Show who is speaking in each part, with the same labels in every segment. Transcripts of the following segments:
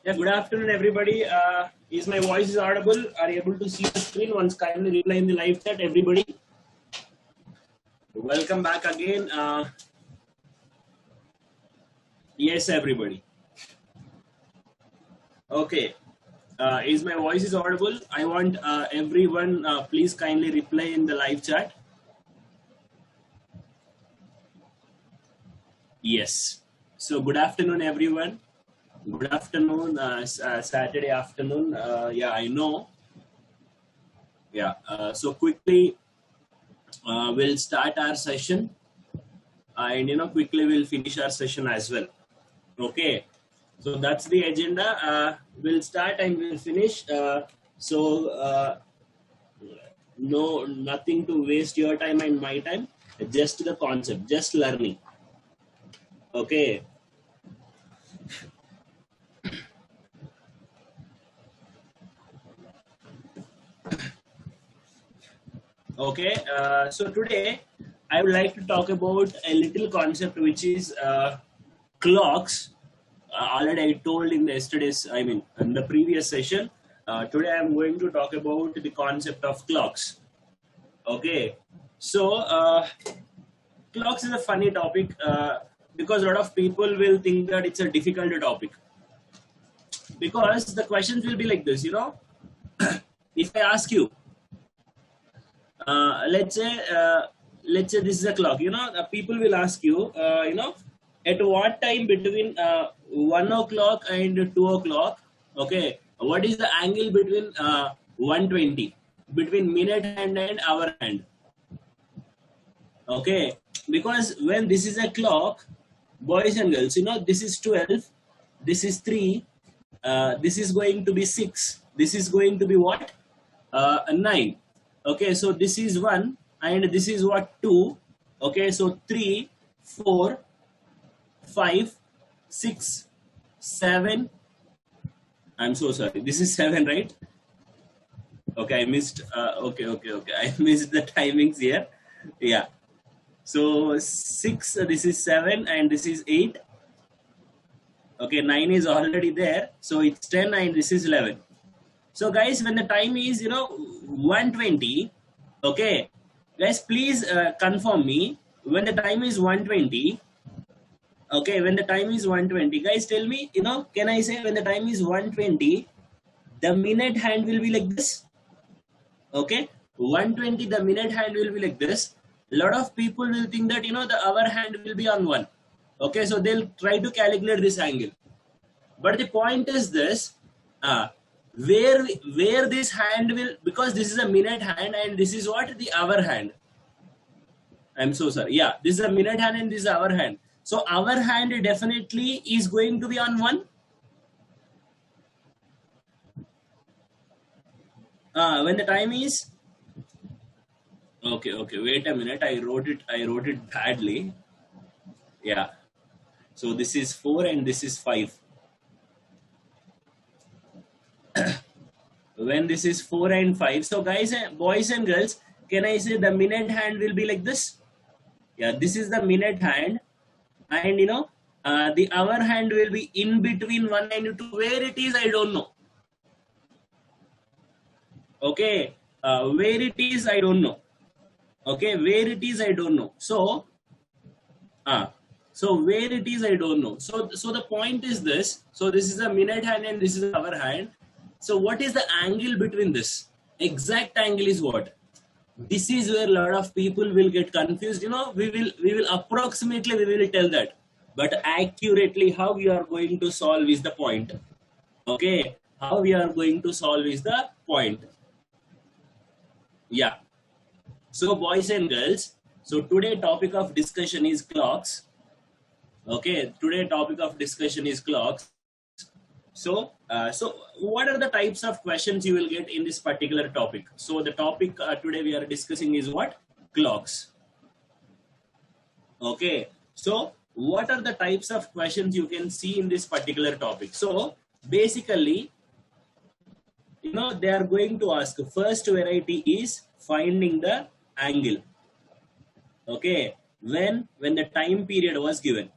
Speaker 1: Yeah, good afternoon, everybody. Is my voice is audible? Are you able to see the screen? Once kindly reply in the live chat, everybody. Welcome back again. Yes, everybody. Okay. Is my voice is audible? I want everyone, please kindly reply in the live chat. Yes. So good afternoon, everyone. Good afternoon, Saturday afternoon. Yeah, I know. Yeah. So quickly, we'll start our session, and quickly we'll finish our session as well. Okay. So that's the agenda. We'll start and we'll finish. No, nothing to waste your time and my time. Just the concept, just learning. Okay. Okay. So today I would like to talk about a little concept which is clocks. Already I told in in the previous session. Today I'm going to talk about the concept of clocks. Okay. So clocks is a funny topic because a lot of people will think that it's a difficult topic, because the questions will be like this. If I ask you, uh, let's say uh, let's say this is a clock. People will ask you, at what time between 1 o'clock and 2 o'clock, okay, what is the angle between 120, between minute hand and hour hand? Okay, because when this is a clock, boys and girls, this is 12, this is 3, this is going to be 6, this is going to be what? 9. Okay, so this is 1 and this is what? 2. Okay, so 3, 4, 5, 6, 7. I'm so sorry, this is 7, right? Okay, I missed. Okay. I missed the timings here. Yeah. So 6, this is 7 and this is 8. Okay, 9 is already there. So it's 10 and this is 11. So guys, when the time is, 120, okay, guys, please confirm me when the time is 120. Okay, when the time is 120, guys, tell me, can I say when the time is 120, the minute hand will be like this? Okay, 120, the minute hand will be like this. A lot of people will think that, the hour hand will be on 1. Okay, so they'll try to calculate this angle. But the point is this, where this hand will, because this is a minute hand and this is what? The hour hand. I'm so sorry. Yeah, this is a minute hand and this is hour hand. So our hand definitely is going to be on 1. When the time is, okay, wait a minute, I wrote it badly. Yeah, so this is 4 and this is 5. When this is 4 and 5, so guys, boys and girls, can I say the minute hand will be like this? Yeah, this is the minute hand, and the hour hand will be in between 1 and 2. Where it is, I don't know. Okay, where it is, I don't know. Okay, where it is, I don't know. So where it is, I don't know. So the point is this. So this is a minute hand and this is hour hand. So what is the angle between this? Exact angle is what? This is where a lot of people will get confused. We will approximately, we will tell that, but accurately how we are going to solve is the point. Okay, how we are going to solve is the point. Yeah. So boys and girls, so today topic of discussion is clocks. Okay, today topic of discussion is clocks. So what are the types of questions you will get in this particular topic? So the topic today we are discussing is what? Clocks. Okay, so what are the types of questions you can see in this particular topic? So basically, they are going to ask, first variety is finding the angle. Okay, when the time period was given.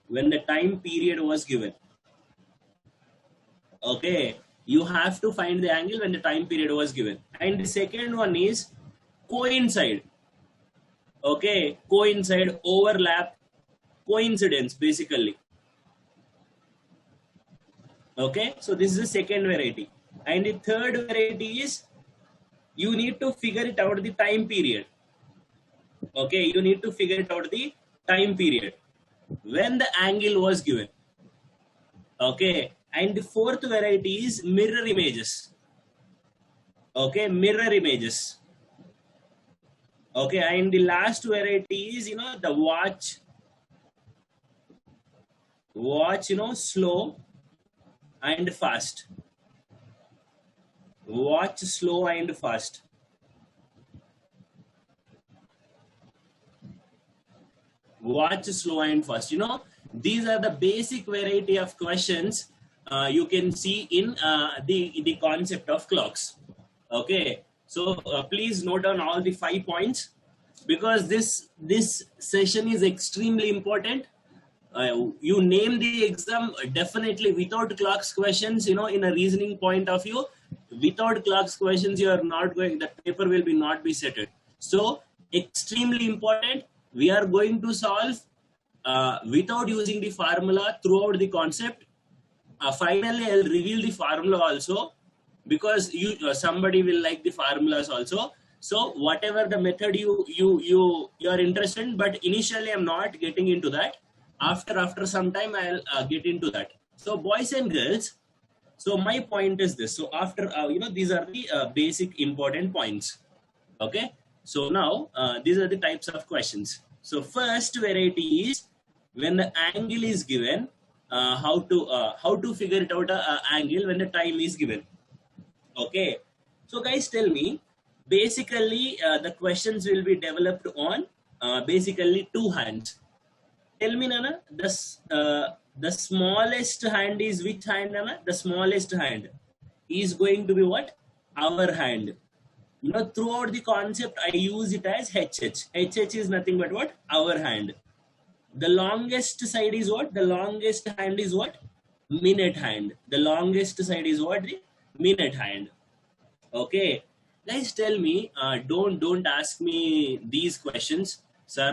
Speaker 1: When the time period was given. Okay, you have to find the angle when the time period was given. And the second one is coincide. Okay, coincide, overlap, coincidence basically. Okay, so this is the second variety. And the third variety is you need to figure it out the time period. Okay, you need to figure it out the time period when the angle was given. Okay, and the fourth variety is mirror images. Okay, mirror images. Okay, and the last variety is, you know, the watch, you know, slow and fast. Watch slow and fast. Watch slow and fast. You know, these are the basic variety of questions you can see in the concept of clocks. Okay, so please note down all the 5 points, because this session is extremely important. You name the exam definitely without clocks questions, you know, in a reasoning point of view, without clocks questions, you are not going, the paper will be not be settled. So extremely important. We are going to solve without using the formula throughout the concept. Finally, I'll reveal the formula also, because you somebody will like the formulas also. So whatever the method you are interested in, but initially I'm not getting into that. After some time I'll get into that. So boys and girls, so my point is this. So after you know, these are the basic important points. Okay, so now these are the types of questions. So first variety is when the angle is given, how to figure it out angle when the time is given. Okay, so guys, tell me, basically the questions will be developed on basically two hands. Tell me, Nana, the smallest hand is which hand, Nana? The smallest hand is going to be what? Our hand. You know, throughout the concept, I use it as HH. HH is nothing but what? Our hand. The longest side is what? The longest hand is what? Minute hand. The longest side is what? The minute hand. Okay. Guys, tell me, don't ask me these questions. Sir,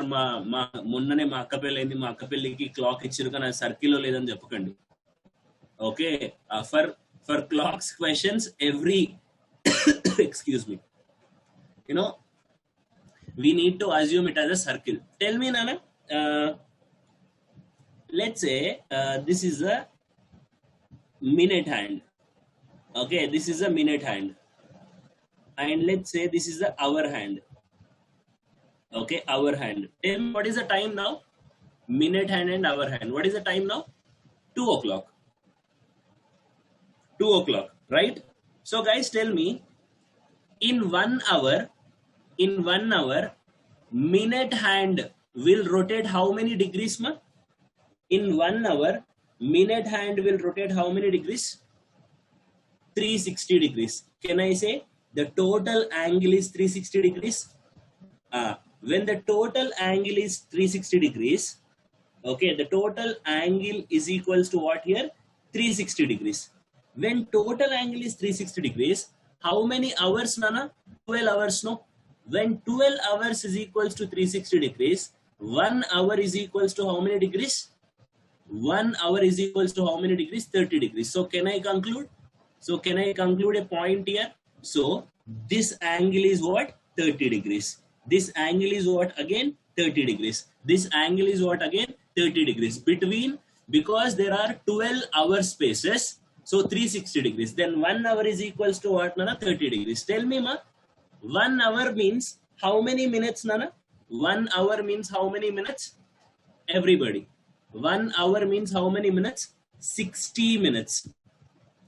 Speaker 1: మొన్ననే మా అక్క పెళ్ళైంది, మా అక్క పెళ్ళికి clock ఇచ్చారు కానీ అది సర్కిల్లో లేదని చెప్పకండి. Okay, for clocks questions, every excuse me, you know, we need to assume it as a circle. Tell me, Nana, let's say this is a minute hand. Okay, this is a minute hand, and let's say this is the hour hand. Okay, hour hand. Tell me, what is the time now? Minute hand and hour hand. What is the time now? 2 o'clock. 2 o'clock, right? So guys, tell me, in 1 hour, minute hand will rotate how many degrees, ma? In 1 hour, minute hand will rotate how many degrees? 360 degrees. Can I say the total angle is 360 degrees? When the total angle is 360 degrees, okay, the total angle is equals to what here? 360 degrees. When total angle is 360 degrees, how many hours, Nana? 12 hours, no? When 12 hours is equals to 360 degrees, 1 hour is equals to how many degrees? 1 hour is equals to how many degrees? 30 degrees. So can I conclude? So can I conclude a point here? So this angle is what? 30 degrees. This angle is what again? 30 degrees. This angle is what again? 30 degrees. Between, because there are 12 hour spaces, so 360 degrees. Then 1 hour is equals to what, Nana? 30 degrees. Tell me, ma, 1 hour means how many minutes, Nana? 1 hour means how many minutes? Everybody. 1 hour means how many minutes? 60 minutes.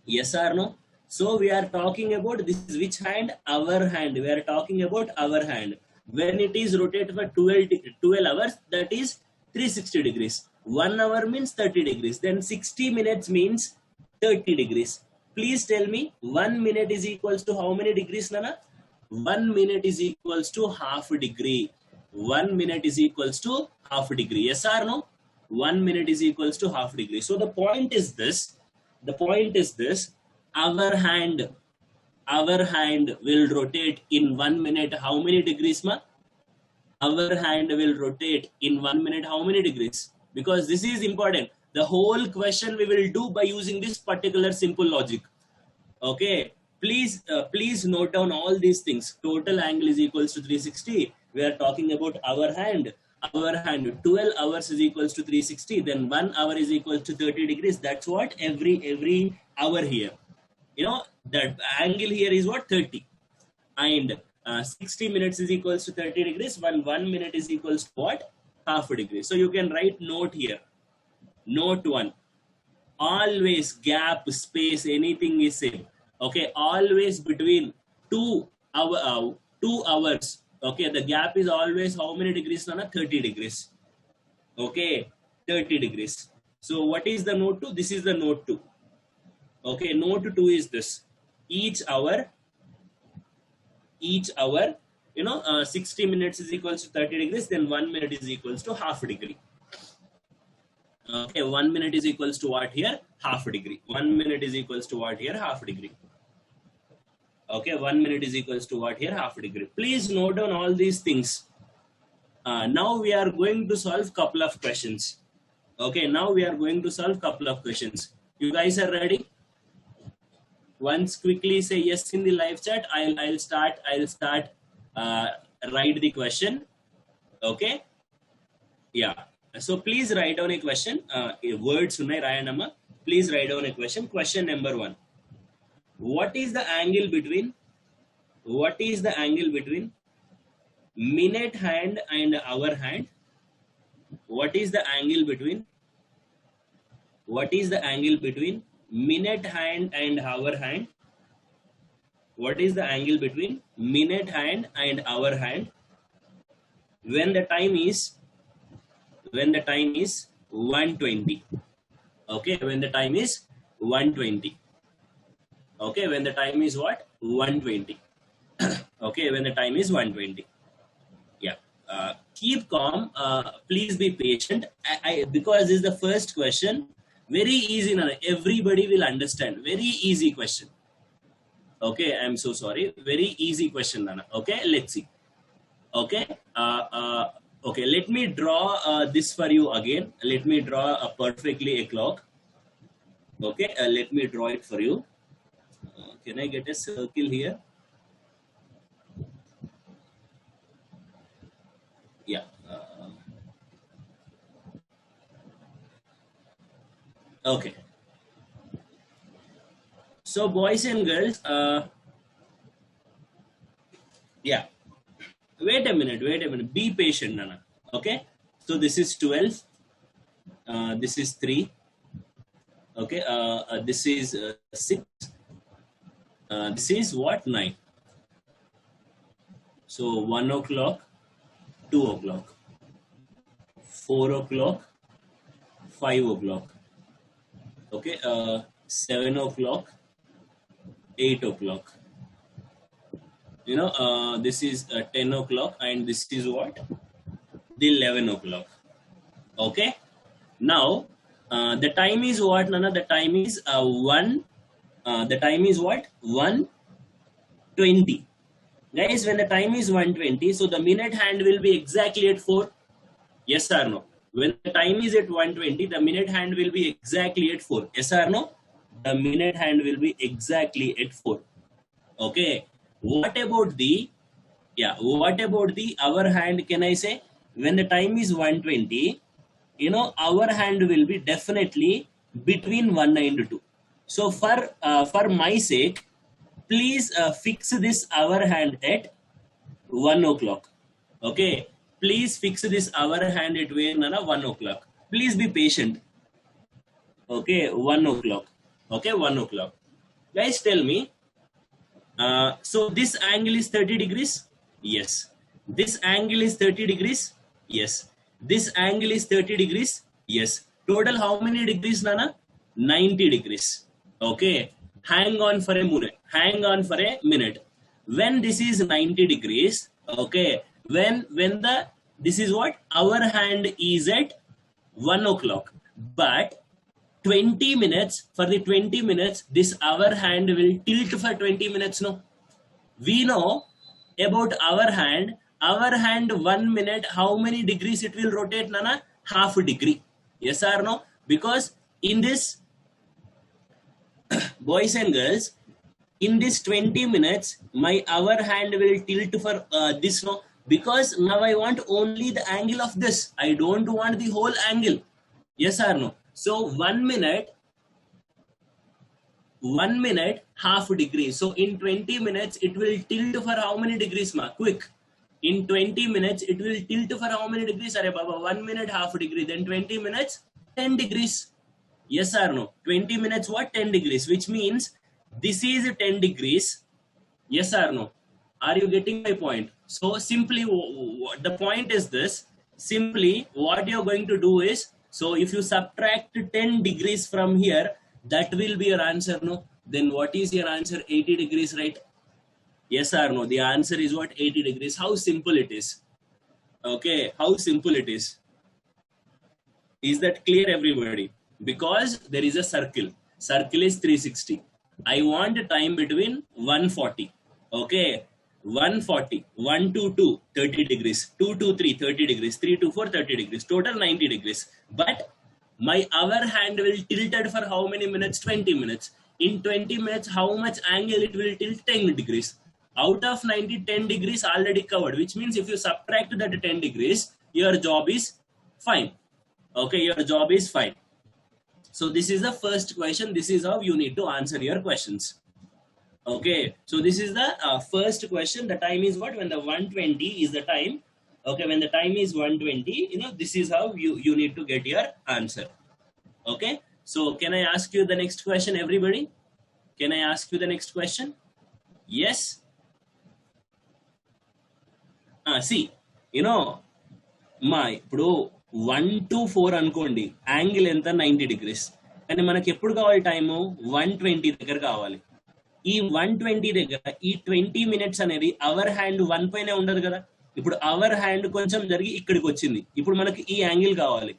Speaker 1: Yes or no? So we are talking about, this is which hand? Our hand. We are talking about our hand. When it is rotated for 12 hours, that is 360 degrees. 1 hour means 30 degrees. Then 60 minutes means 30 degrees. Please tell me, 1 minute is equals to how many degrees, Nana? 1 minute is equals to half a degree. 1 minute is equals to half a degree. Yes or no? 1 minute is equals to half a degree. So the point is this. The point is this: our hand will rotate in 1 minute. How many degrees, ma? Our hand will rotate in 1 minute. How many degrees? Because this is important. The whole question we will do by using this particular simple logic. Okay, please note down all these things. Total angle is equals to 360. We are talking about our hand. 12 hours is equals to 360. Then 1 hour is equals to 30 degrees. That's what every hour here. You know, that angle here is what? 30. And 60 minutes is equals to 30 degrees. 1 minute is equals to what? Half a degree. So you can write note here. Note 1. Always gap, space, anything is same. Okay, always between 2 hours. Okay, the gap is always how many degrees, Nana? 30 degrees. Okay, 30 degrees. So what is the note 2? This is the note 2. Okay, note 2 is this. Each hour, 60 minutes is equals to 30 degrees, then 1 minute is equals to half a degree. Okay, 1 minute is equals to what here? Half a degree. 1 minute is equals to what here? Half a degree. Okay, 1 minute is equals to what here? Half a degree. Please note down all these things. Now we are going to solve couple of questions. Okay, now we are going to solve couple of questions. You guys are ready? Once quickly say yes in the live chat. I'll start write the question. Okay. Yeah. So please write down a question. Words unnai rayanamma. Please write down a question. Question number 1. What is the angle between minute hand and hour hand? What is the angle between minute hand and hour hand? What is the angle between minute hand and hour hand when the time is 120? Okay, when the time is 120. Okay, when the time is what? 120. Okay, when the time is 120. Yeah. Keep calm. Please be patient. Because this is the first question. Very easy, Nana. Everybody will understand. Very easy question. Okay, I'm so sorry. Very easy question, Nana. Okay, let's see. Okay. Okay, let me draw this for you again. Let me draw perfectly a clock. Okay, let me draw it for you. Can I get a circle here? Yeah. Okay. So boys and girls, yeah. Wait a minute. Be patient, Nana. Okay. So this is 12. This is 3. Okay. This is 6. This is what? 9. So 1 o'clock, 2 o'clock, 4 o'clock, 5 o'clock. Okay. 7 o'clock, 8 o'clock. You know, this is 10 o'clock and this is what? The 11 o'clock. Okay. Now, the time is what, Nana? The time is the time is what? 1:20. Guys, when the time is 1:20, so the minute hand will be exactly at 4. Yes or no? When the time is at 1:20, the minute hand will be exactly at 4. Yes or no? The minute hand will be exactly at 4. Okay. What about the hour hand? Can I say when the time is 1:20, you know, hour hand will be definitely between 1 and 2. So for my sake, please fix this hour hand at 1 o'clock. Okay. Please fix this hour hand at where, Nana? 1 o'clock. Please be patient. Okay, 1 o'clock. Okay, 1 o'clock. Guys, tell me. So this angle is 30 degrees? Yes. This angle is 30 degrees? Yes. This angle is 30 degrees? Yes. Total how many degrees, Nana? 90 degrees. Okay. Hang on for a minute. When this is 90 degrees, okay, this is what? Our hand is at 1 o'clock. But 20 minutes, for the 20 minutes, this hour hand will tilt for 20 minutes, no? We know about our hand 1 minute, how many degrees it will rotate, Nana? Half a degree. Yes or no? Because in this, boys and girls, in this 20 minutes, my hour hand will tilt for this, no? Because now I want only the angle of this. I don't want the whole angle. Yes or no? So 1 minute, half a degree. So in 20 minutes, it will tilt for how many degrees, ma? Quick. In 20 minutes, it will tilt for how many degrees? Arey Baba, 1 minute, half a degree. Then 20 minutes, 10 degrees. Yes or no? 20 minutes, what? 10 degrees. Which means this is 10 degrees. Yes or no? Are you getting my point? So simply, the point is this. Simply, what you're going to do is, so if you subtract 10 degrees from here, that will be your answer, no? Then what is your answer? 80 degrees, right? Yes or no? The answer is what? 80 degrees. How simple it is. Okay, how simple it is. Is that clear, everybody? Because there is a circle. Circle is 360. I want a time between 140. Okay, 140. 1 to 2, 30 degrees. 2 to 3, 30 degrees. 3 to 4, 30 degrees. Total 90 degrees. But my hour hand will tilted for how many minutes? 20 minutes. In 20 minutes, how much angle it will tilt? 10 degrees. Out of 90, 10 degrees already covered, which means if you subtract that 10 degrees, your job is fine. Okay, your job is fine. So this is the first question. This is how you need to answer your questions. Okay, so this is the first question. The time is what? When the 120 is the time. Okay, when the time is 120, this is how you need to get your answer. Okay, so can I ask you the next question, everybody? Can I ask you the next question? Yes. See, ఇప్పుడు 1 to 4 అనుకోండి, angle ఎంత? 90 degrees. కానీ మనకి ఎప్పుడు కావాలి time? 120 దగ్గర కావాలి. ఈ 120 దగ్గర ఈ 20 minutes అనేది అవర్ హ్యాండ్ 1 పైనే ఉండదు కదా. ఇప్పుడు అవర్ హ్యాండ్ కొంచెం జరిగి ఇక్కడికి వచ్చింది. ఇప్పుడు మనకి ఈ యాంగిల్ కావాలి.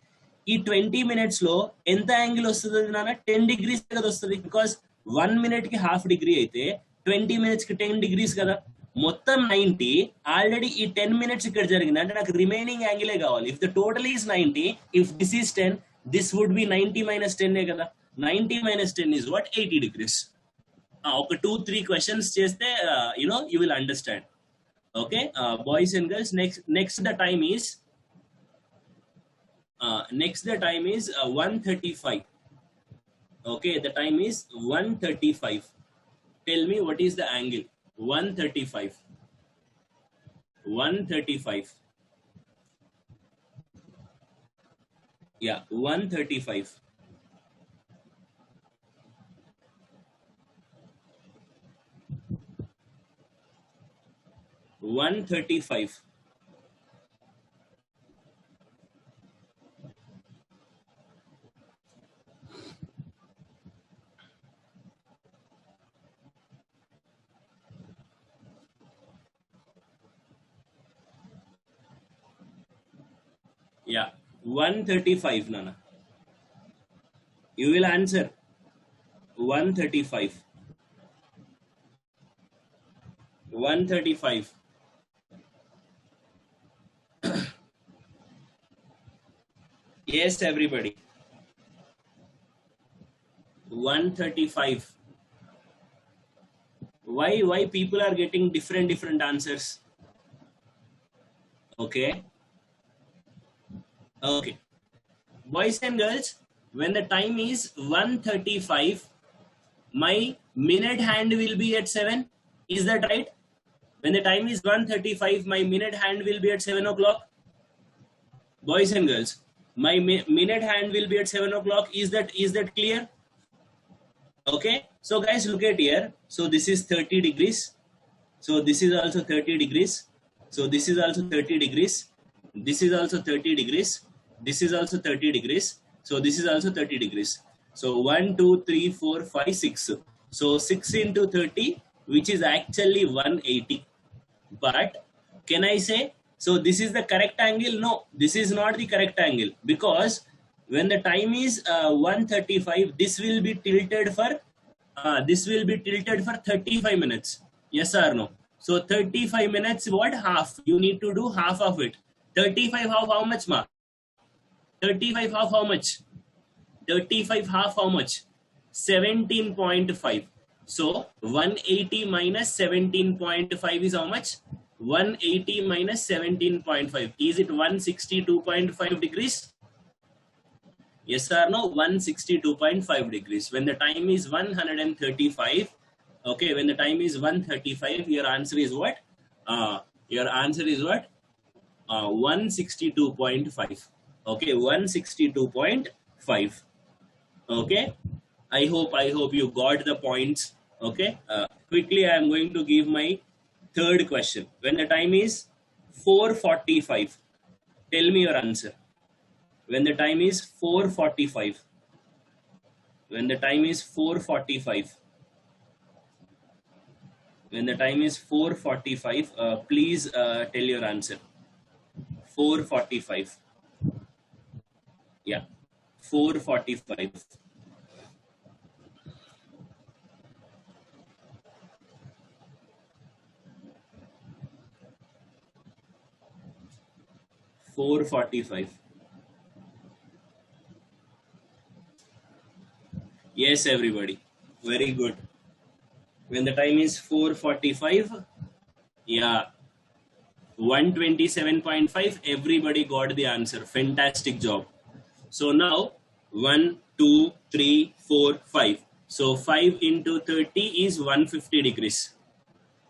Speaker 1: ఈ 20 minutes లో ఎంత యాంగిల్ వస్తుంది నాన్న? 10 degrees కదా వస్తుంది. బికాస్ 1 minute కి హాఫ్ డిగ్రీ అయితే 20 minutes కి 10 degrees కదా. మొత్తం 90, ఆల్రెడీ ఈ 10 minutes ఇక్కడ జరిగింది అంటే నాకు రిమైనింగ్ యాంగిలే కావాలి. If the total is 90, if this is 10, this would be 90 minus 10 కదా. 90 minus 10 is what? 80 degrees. ఒక 2-3 questions చేస్తే you will understand. Okay, boys and girls, next the time is 1:35. Okay, the time is 1:35. Tell me what is the angle? 1:35. 1:35. Yeah, 1:35. 1:35. Yeah, 1:35, Nana. You will answer 1:35. 1:35. Yes, everybody. 1:35. Why people are getting different answers? Okay. Okay, boys and girls, when the time is 1:35, my minute hand will be at 7. Is that right? When the time is 1:35, my minute hand will be at 7 o'clock. Boys and girls, my minute hand will be at 7 o'clock. Is that clear? Okay, so guys, look at here. So this is 30 degrees. So this is also 30 degrees. So this is also 30 degrees. This is also 30 degrees. This is also 30 degrees. So this is also 30 degrees. So 1, 2, 3, 4, 5, 6. So 6 into 30, which is actually 180. But can I say, so this is the correct angle? No, this is not the correct angle, because When the time is 1:35, this will be tilted for 35 minutes. Yes or no? So 35 minutes, what? Half. You need to do half of it. 35 half how much, ma? 35 half how much? 35 half how much? 17.5. So 180 minus 17.5 is how much? 180 minus 17.5. Is it 162.5 degrees? Yes or no? 162.5 degrees. When the time is 135, okay, when the time is 135, your answer is what? Your answer is what? 162.5. Okay, 162.5. Okay, I hope you got the points. Okay, quickly I am going to give my third question. When the time is 4:45, tell me your answer. When the time is 4:45. When the time is 4:45. When the time is 4:45, please tell your answer. 4:45. Yeah, 4:45. 4:45. Yes, everybody. Very good. When the time is 4:45, yeah, 127.5. Everybody got the answer. Fantastic job. So now 1, 2, 3, 4, 5. So 5 into 30 is 150 degrees.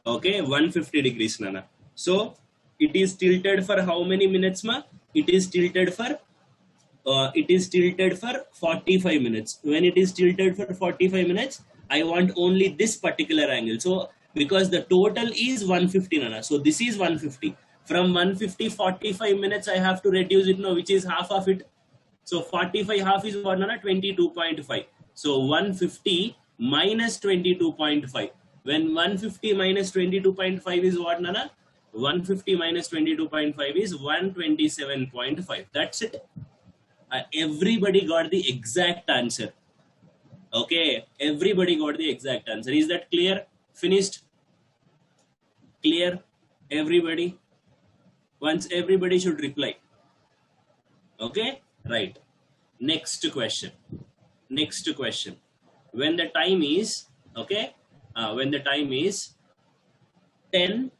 Speaker 1: Okay, 150 degrees, Nana. So it is tilted for how many minutes, ma? It is tilted for 45 minutes. When it is tilted for 45 minutes, I want only this particular angle. So because the total is 150, Nana. So this is 150. From 150, 45 minutes, I have to reduce it now, which is half of it. So 45 half is what, Nana? 22.5. So 150 minus 22.5. When 150 minus 22.5 is what, Nana? 150 minus 22.5 is 127.5. That's it. Everybody got the exact answer. Okay, everybody got the exact answer. Is that clear? Finished? Clear? Everybody? Once everybody should reply. Okay, right. Next question. Next question. When the time is, okay, when the time is 10,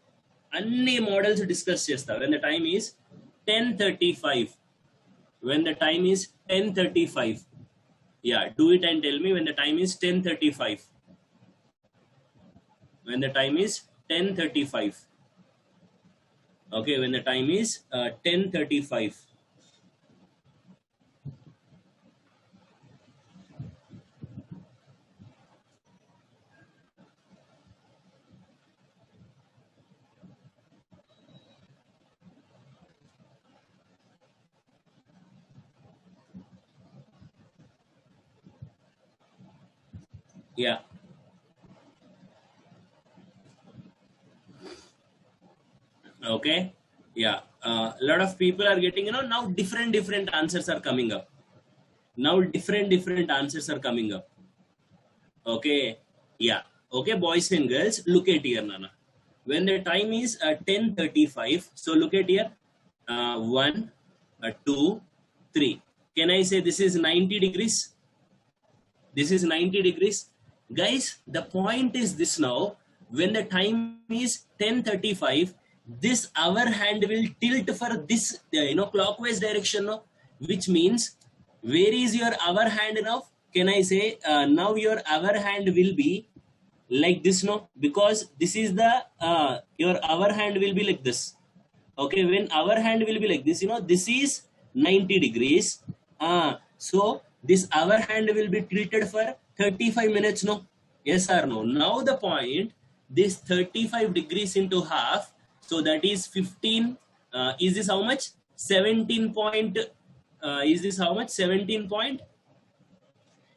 Speaker 1: अन्नी models discuss chesta. When the time is 10:35. When the time is 10:35. Yeah, do it and tell me when the time is 10:35. When the time is 10:35. Okay, when the time is 10:35. Yeah. Okay. Yeah. A lot of people are getting, now different answers are coming up. Now different answers are coming up. Okay. Yeah. Okay, boys and girls, look at here, Nana. When the time is 10:35, so look at here. 1, 2, 3. Can I say this is 90 degrees? This is 90 degrees. Guys, the point is this now. When the time is 10:35, this hour hand will tilt for this, clockwise direction now, which means where is your hour hand now? Can I say now your hour hand will be like this now, because this is the your hour hand will be like this. Okay, when our hand will be like this, this is 90 degrees. So this our hand will be tilted for 35 minutes, no? Yes or no? Now the point, this 35 degrees into half, so that is 15. Is this how much? 17 point. Is this how much? 17 point?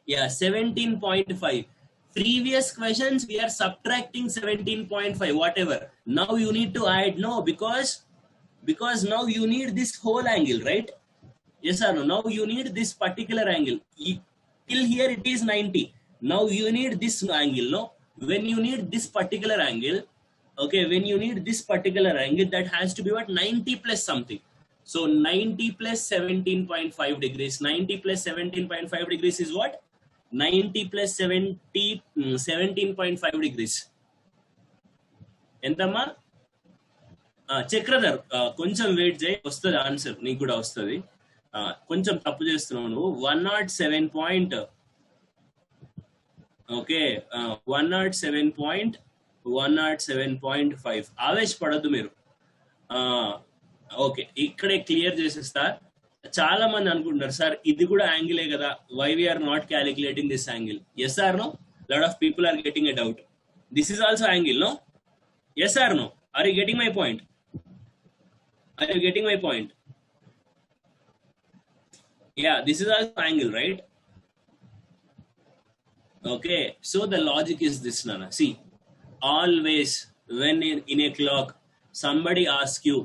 Speaker 1: Yeah, 17.5. Previous questions, we are subtracting 17.5, whatever. Now you need to add, no, because now you need this whole angle, right? Yes or no? Now you need this particular angle. Till here it is 90. Now you need this angle. No, when you need this particular angle, okay, when you need this particular angle, that has to be what, 90 plus something. So 90 plus 17.5 degrees. 90 plus 17.5 degrees is what? 90 plus 70 17.5 degrees. ఎంతమ్మా? చక్రధర్ కొంచెం wait చేయి, వస్తుంది answer, నీకు కూడా వస్తుంది. కొంచెం తప్పు చేస్తున్నావు నువ్వు. 107 పాయింట్, ఓకే, 107.5. ఆవేశపడద్దు మీరు. ఓకే, ఇక్కడే క్లియర్ చేసేస్తా. చాలా మంది అనుకుంటారు, సార్ ఇది కూడా యాంగిలే కదా, why we are not calculating this angle? Yes or no? Lot of people are getting a doubt. This is also angle, no? Yes or no? Are you getting my point? Are you getting my point? Yeah, this is also angle, right? Okay, so the logic is this, Nana. See, always when in a clock somebody asks you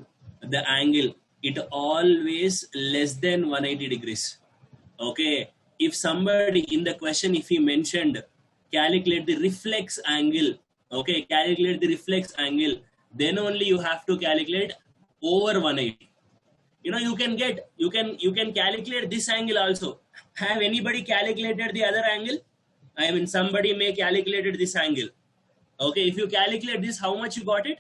Speaker 1: the angle, it always less than 180 degrees. Okay, if somebody in the question, if he mentioned calculate the reflex angle, okay, calculate the reflex angle, then only you have to calculate over 180. You know, you can calculate this angle also. Have anybody calculated the other angle? I mean, somebody may calculated this angle. Okay, if you calculate this, how much you got it?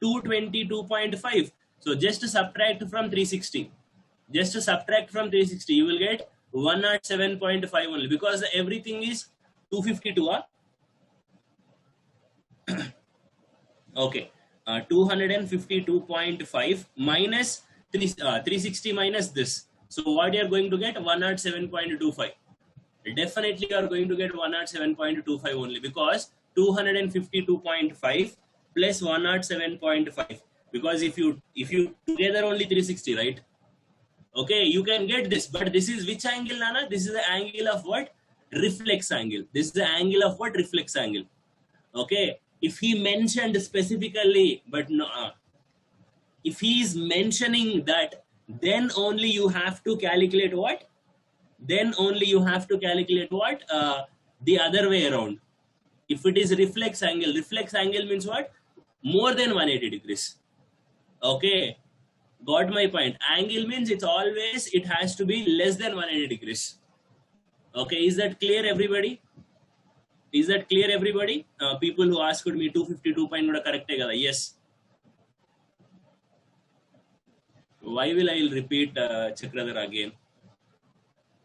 Speaker 1: 222.5. So just to subtract from 360. Just to subtract from 360, you will get 107.5 only, because everything is 252. Okay. 252.5 minus 360 minus this. So what you are going to get? 107.25. Definitely you are going to get 107.25 only, because 252.5 plus 107.5. Because if you together only 360, right? Okay, you can get this. But this is which angle, Nana? This is the angle of what? Reflex angle. This is the angle of what? Reflex angle. Okay. If he mentioned specifically, but no, if he is mentioning that, then only you have to calculate what? Then only you have to calculate what? The other way around. If it is reflex angle means what? More than 180 degrees. Okay, got my point. Angle means it has to be less than 180 degrees. Okay, is that clear, everybody? Is that clear, everybody? People who asked me 252 point correct hai kada? Yes. Why will I repeat Chakradhar again?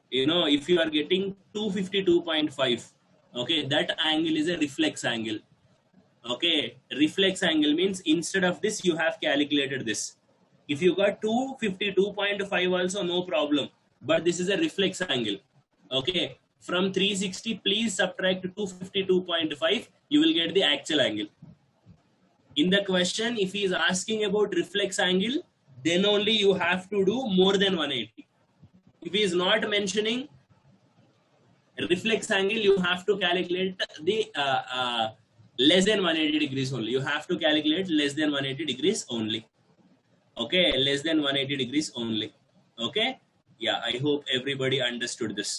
Speaker 1: You know, if you are getting 252.5, okay, that angle is a reflex angle. Okay, reflex angle means instead of this you have calculated this. If you got 252.5 also, no problem, but this is a reflex angle. Okay, from 360 please subtract 252.5, you will get the actual angle. In the question, if he is asking about reflex angle, then only you have to do more than 180. If he is not mentioning reflex angle, you have to calculate the less than 180 degrees only. You have to calculate less than 180 degrees only. Okay, less than 180 degrees only. Okay, yeah, I hope everybody understood this.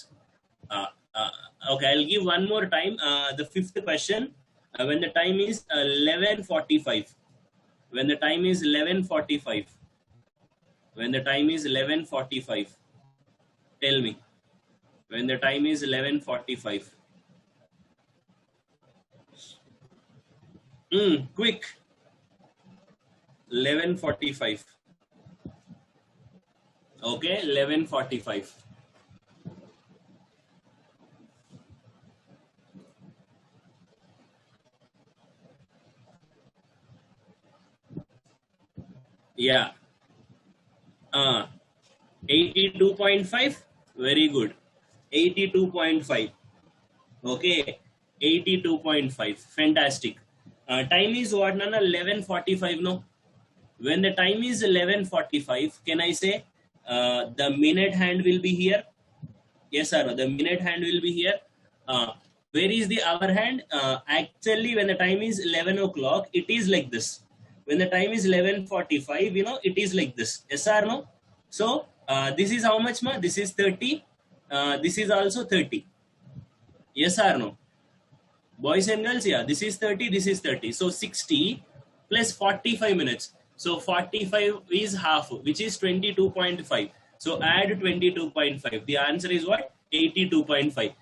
Speaker 1: Okay, I'll give one more time. The fifth question, when the time is 11:45. When the time is 11:45. When the time is 11:45. Tell me. When the time is 11:45. Quick. 11:45. Okay, 11:45. Yeah. 82.5. Very good. 82.5. Okay. 82.5. Fantastic. Time is what, Nana? 11:45, no? When the time is 11:45, can I say the minute hand will be here? Yes or no? The minute hand will be here. Where is the hour hand? Actually, when the time is 11 o'clock, it is like this. When the time is 11:45, you know, it is like this. Yes or no? So This is how much, ma? This is 30. This is also 30. Yes or no? Boys and girls, yeah. This is 30, this is 30. So 60 plus 45 minutes. So 45 is half, which is 22.5. So add 22.5. The answer is what? 82.5.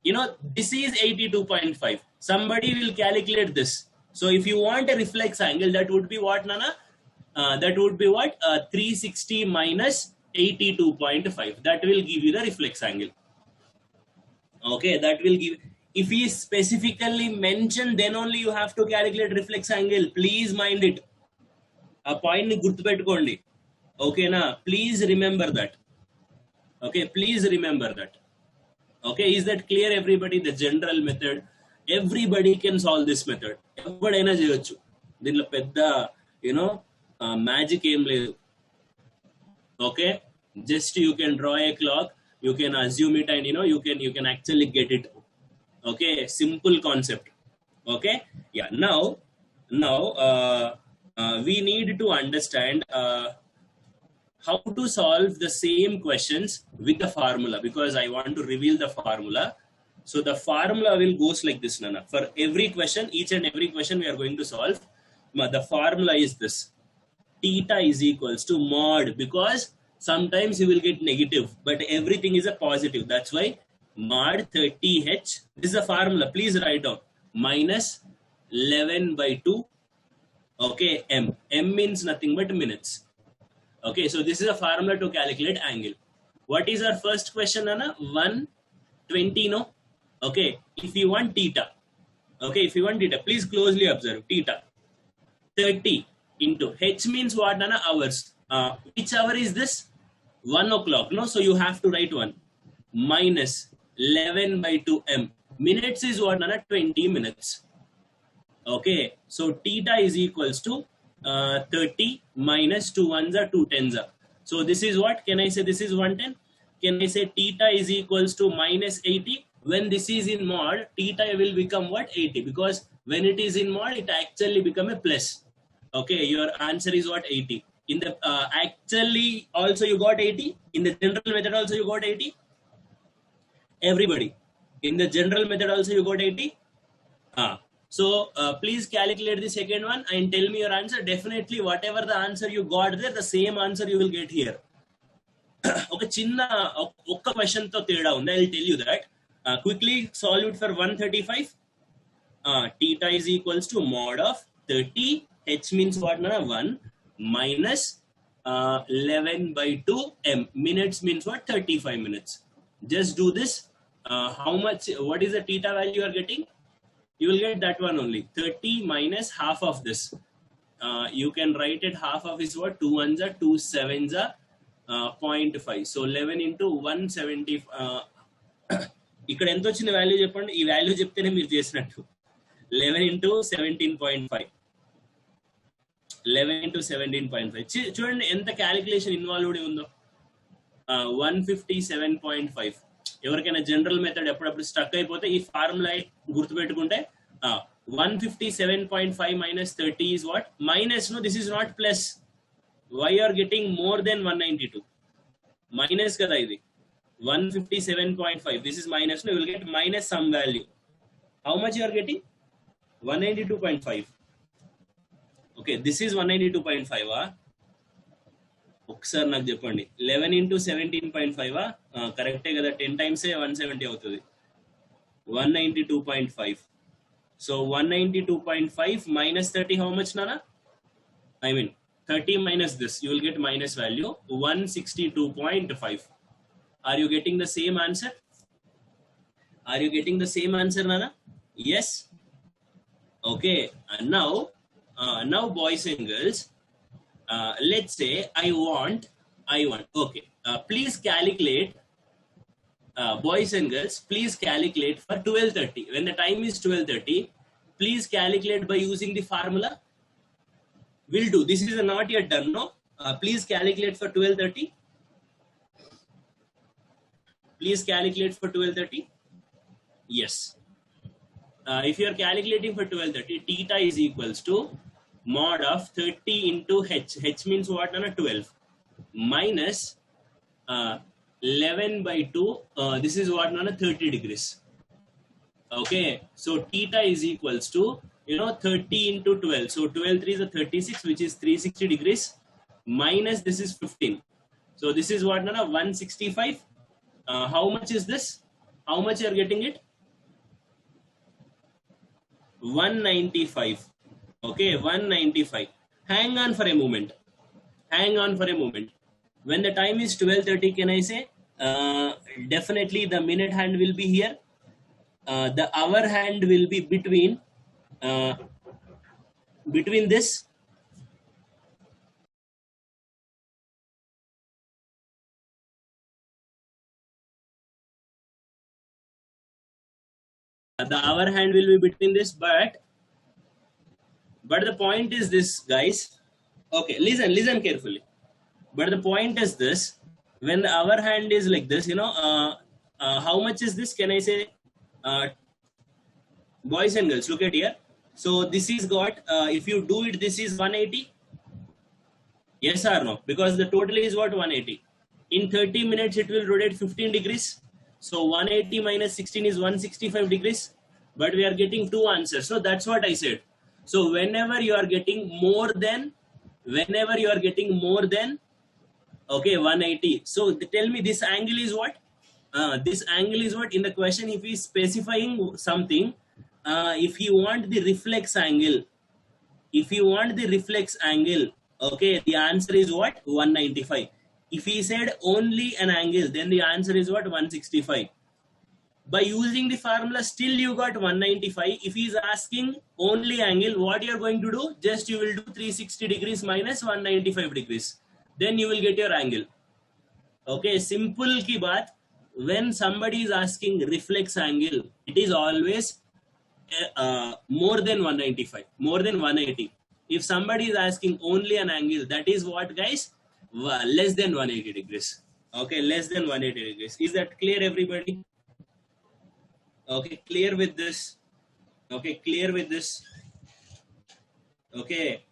Speaker 1: You know, this is 82.5. Somebody will calculate this. So if you want a reflex angle, that would be what, Nana? That would be what? 360 minus 82.5. That will give you the reflex angle. Okay, that will give. If he specifically mentioned, then only you have to calculate reflex angle. Please mind it. A point ni gurtupetukondi. Okay, na? Please remember that. Okay, please remember that. Okay, is that clear, everybody? The general method. Everybody can solve this method. Evadaina cheyochu. Dinlo pedda, you know, magic em ledu. Okay, just you can draw a clock, you can assume it, and you can actually get it. Okay, simple concept. Okay, yeah. Now we need to understand how to solve the same questions with the formula, because I want to reveal the formula. So the formula will goes like this, Nana. For every question, each and every question we are going to solve, the formula is this: theta is equals to mod, because sometimes you will get negative, but everything is a positive. That's why mod 30h, this is a formula, please write down, minus 11 by 2, okay, m means nothing but minutes. Okay, so this is a formula to calculate angle. What is our first question, Anna? 120, no? Okay, if you want theta, okay, if you want theta, please closely observe theta. 30 into h means what, Nana? Hours. Which hour is this? 1 o'clock, no? So you have to write 1 minus 11 by 2 m. Minutes is what, Nana? 20 minutes. Okay, so theta is equals to 30 minus 2 ones are 2 tens are. So this is what? Can I say this is 110? Can I say theta is equals to minus 80? When this is in mod, theta will become what? 80, because when it is in mod, it actually become a plus. Okay, your answer is what? 80. In the actually also you got 80. In the general method also you got 80. Everybody, in the general method also you got 80. So please calculate the second one and tell me your answer. Definitely whatever the answer you got there, the same answer you will get here. Okay, chinna okka question to teda undi. I'll tell you that. Quickly solve it for 135. Theta is equals to mod of 30. H means what, na? 1 minus 11 by 2 m. Minutes means what? 35 minutes. Just do this. How much? What is the theta value you are getting? You will get that one only. 30 minus half of this. You can write it half of is what? 2 ones are 2 sevens are 0.5. So 11 into 170. ఇక్కడ ఎంత వచ్చిన value చెప్పండి. ఈ value చెప్తేనే మీరు చేసినట్టు. 11 into 17.5. 11 into 17.5. చూడండి ఎంత క్యాలిక్యులేషన్ ఇన్వాల్వ్డ్ ఉందో. 157.5. ఎవరికైనా జనరల్ మెథడ్ ఎప్పుడప్పుడు స్టక్ అయిపోతే ఈ ఫార్ములా గుర్తుపెట్టుకుంటే 157.5 minus 30 is what? Minus, no, this is not plus. Why you are getting more than 192? Minus kada idi. 157.5. This is minus, no, you will get minus some value. How much you are getting? 192.5. Okay, this is 192.5. ఒకసారి నాకు చెప్పండి. 11 into 17.5 కరెక్టే కదా? 10 times 170 అవుతుంది. 192.5. So 192.5 minus 30, how much, Nana? I mean 30 minus this, you will get minus value 162.5. Are you getting the same answer? Are you getting the same answer, Nana? Yes. Okay, and now boys and girls, let's say I want. Okay, please calculate. Boys and girls, please calculate for 12:30. When the time is 12:30, please calculate by using the formula. Will do. This is not yet done, no? Please calculate for 12:30. Please calculate for 12:30. Yes. If you are calculating for 12:30, theta is equals to mod of 30 into h. H means what? 12 minus 11 by 2, this is what known as 30 degrees. Okay, so theta is equals to, 30 into 12. So 12 3 is a 36, which is 360 degrees, minus this is 15. So this is what known as 165. How much is this? How much you are getting it? 195. Okay, 195. Hang on for a moment. Hang on for a moment. When the time is 12:30, can I say? Definitely the minute hand will be here. The hour hand will be between this. The hour hand will be between this, but the point is this, guys. Okay, listen carefully. But the point is this: when the hour hand is like this, how much is this? Can I say, boys and girls, look at here. So this is got. If you do it, this is 180. Yes or no? Because the total is what, 180. In 30 minutes, it will rotate 15 degrees. So 180 minus 16 is 165 degrees. But we are getting two answers. So that's what I said. So whenever you are getting more than, okay, 180. So tell me, this angle is what? This angle is what? In the question, if he is specifying something, if you want the reflex angle, okay, the answer is what? 195. If he said only an angle, then the answer is what? 165. By using the formula, still you got 195. If he is asking only angle, what you are going to do? Just you will do 360 degrees minus 195 degrees. Then you will get your angle. Okay, simple ki baat. When somebody is asking reflex angle, it is always more than 195, more than 180. If somebody is asking only an angle, that is what, guys? Less than 180 degrees. Okay, less than 180 degrees. Is that clear, everybody? Okay, clear with this? Okay, clear with this? Okay.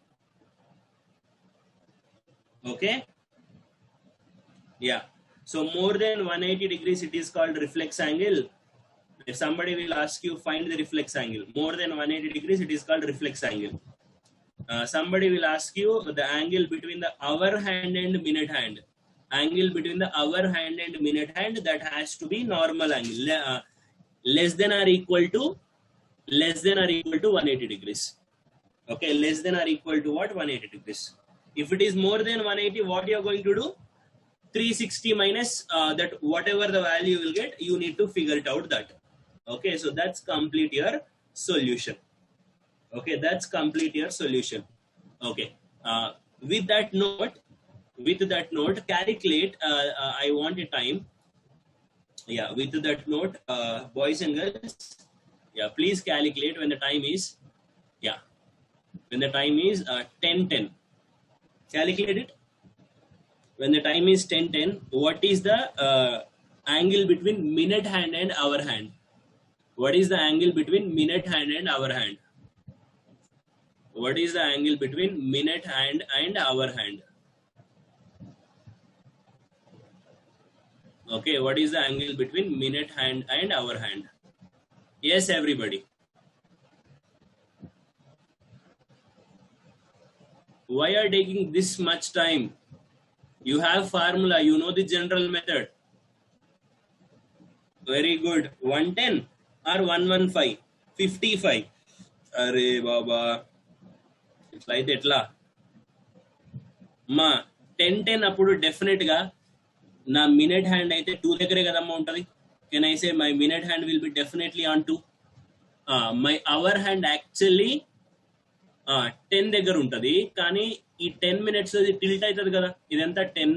Speaker 1: Okay. Yeah. So more than 180 degrees, it is called reflex angle. If somebody will ask you, find the reflex angle. More than 180 degrees, it is called reflex angle. Somebody will ask you the angle between the hour hand and minute hand. Angle between the hour hand and minute hand, that has to be normal angle. Less than or equal to 180 degrees. Okay, less than or equal to what? 180 degrees. If it is more than 180, what you are going to do? 360 minus that, whatever the value you will get, you need to figure it out that. Okay, so that's complete your solution. Okay, that's complete your solution. Okay, with that note, calculate. I want a time. Yeah, with that note, boys and girls, yeah, please calculate when the time is, yeah, when the time is 10:10. Calculate it. When the time is 10:10, what is the angle between minute hand and hour hand? What is the angle between minute hand and hour hand? What is the angle between minute hand and hour hand? Okay, what is the angle between minute hand and hour hand? Yes, everybody. Why are taking this much time? You have formula, you know the general method. Very good. 110 or 115? 55. Arey Baba. It's like etla. Ma 10:10 appudu definite ga na minute hand aithe 2 దగ్గరే కదమ్మా ఉంటది. Can I say my minute hand will be definitely on 2? My hour hand actually 10 దగ్గర ఉంటది, కానీ ఈ 10 minutes అది tilt అవుతుంది కదా. ఇదంతా 10,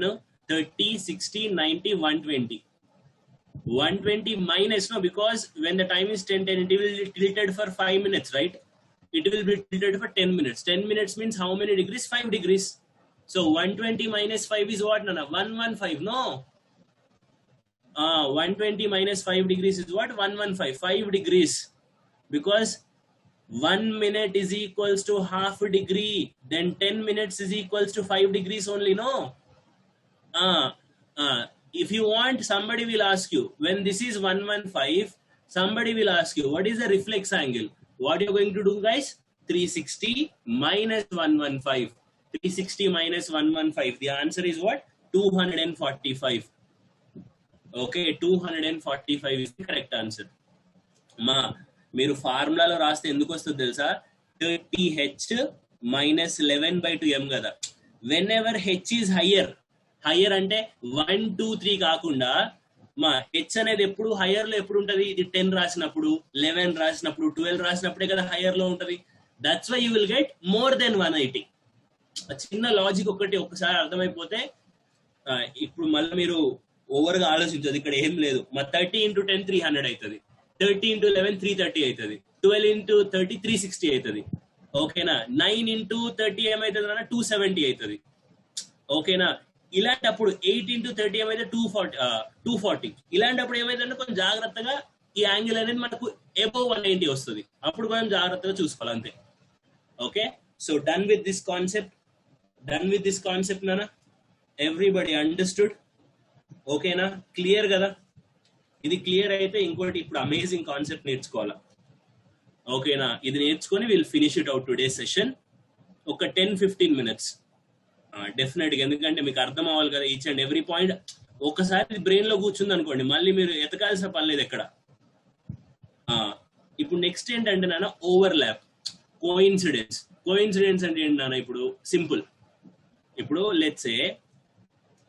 Speaker 1: 30, 60, 90, 120. 120 minus, no, because when the time is 10:10, it will be tilted for 5 minutes, right? It will be tilted for 10 minutes. 10 minutes means how many degrees? 5 degrees. So 120 minus 5 is what, Nana? 115, no? 120 minus 5 degrees is what? 115, 5 degrees. Because 1 minute is equals to half a degree. Then 10 minutes is equals to 5 degrees only, no? if you want, somebody will ask you, when this is 115, somebody will ask you, what is the reflex angle? What you're going to do, guys? 360 minus 115. 360 minus 115. The answer is what? 245. Okay, 245 is the correct answer. మా మీరు ఫార్ములాలో రాస్తే ఎందుకు వస్తుంది తెలుసా? 30h minus 11/2m కదా. Whenever h is higher అంటే 1, 2, 3 కాకుండా మా హెచ్ అనేది ఎప్పుడు హైయర్ లో ఎప్పుడు ఉంటది? ఇది 10 రాసినప్పుడు, 11 రాసినప్పుడు, 12 రాసినప్పుడే కదా హైయర్ లో ఉంటది. That's why you will get more than 180. చిన్న లాజిక్ ఒకసారి అర్థమైపోతే ఇప్పుడు మళ్ళీ మీరు ఓవర్ గా ఆలోచించదు. ఇక్కడ ఏం లేదు. మా 30 into 10 300 అవుతుంది, 30 into 11 330 అవుతుంది, 12 into 30 360 అవుతుంది. ఓకేనా? 9 into 30 ఏమవుతుంది అన్న? 270 అవుతుంది. ఓకేనా? ఇలాంటప్పుడు 8 into 30 ఏమైతే 240. ఇలాంటప్పుడు ఏమైందంటే కొంచెం జాగ్రత్తగా ఈ యాంగిల్ అనేది మనకు అబోవ్ 190 వస్తుంది. అప్పుడు కొంచెం జాగ్రత్తగా చూసుకోవాలి అంతే. Okay, so done with this concept నానా? Everybody understood? ఓకేనా? క్లియర్ కదా? ఇది క్లియర్ అయితే ఇంకోటి ఇప్పుడు అమేజింగ్ కాన్సెప్ట్ నేర్చుకోవాలా. ఓకేనా? ఇది నేర్చుకొని will finish it out today session. ఒక 10-15 minutes డెఫినెట్ గా. ఎందుకంటే మీకు అర్థం అవ్వాలి కదా ఈచ్ అండ్ ఎవ్రీ పాయింట్. ఒకసారి బ్రెయిన్ లో కూర్చుంది అనుకోండి, మళ్ళీ మీరు ఎతకాల్సిన పని లేదు ఎక్కడ. ఇప్పుడు నెక్స్ట్ ఏంటంటే నాన్న, ఓవర్ ల్యాప్, కోఇన్సిడెన్స్ అంటే ఏంటి నాన్న? ఇప్పుడు సింపుల్. ఇప్పుడు లెట్స్ సే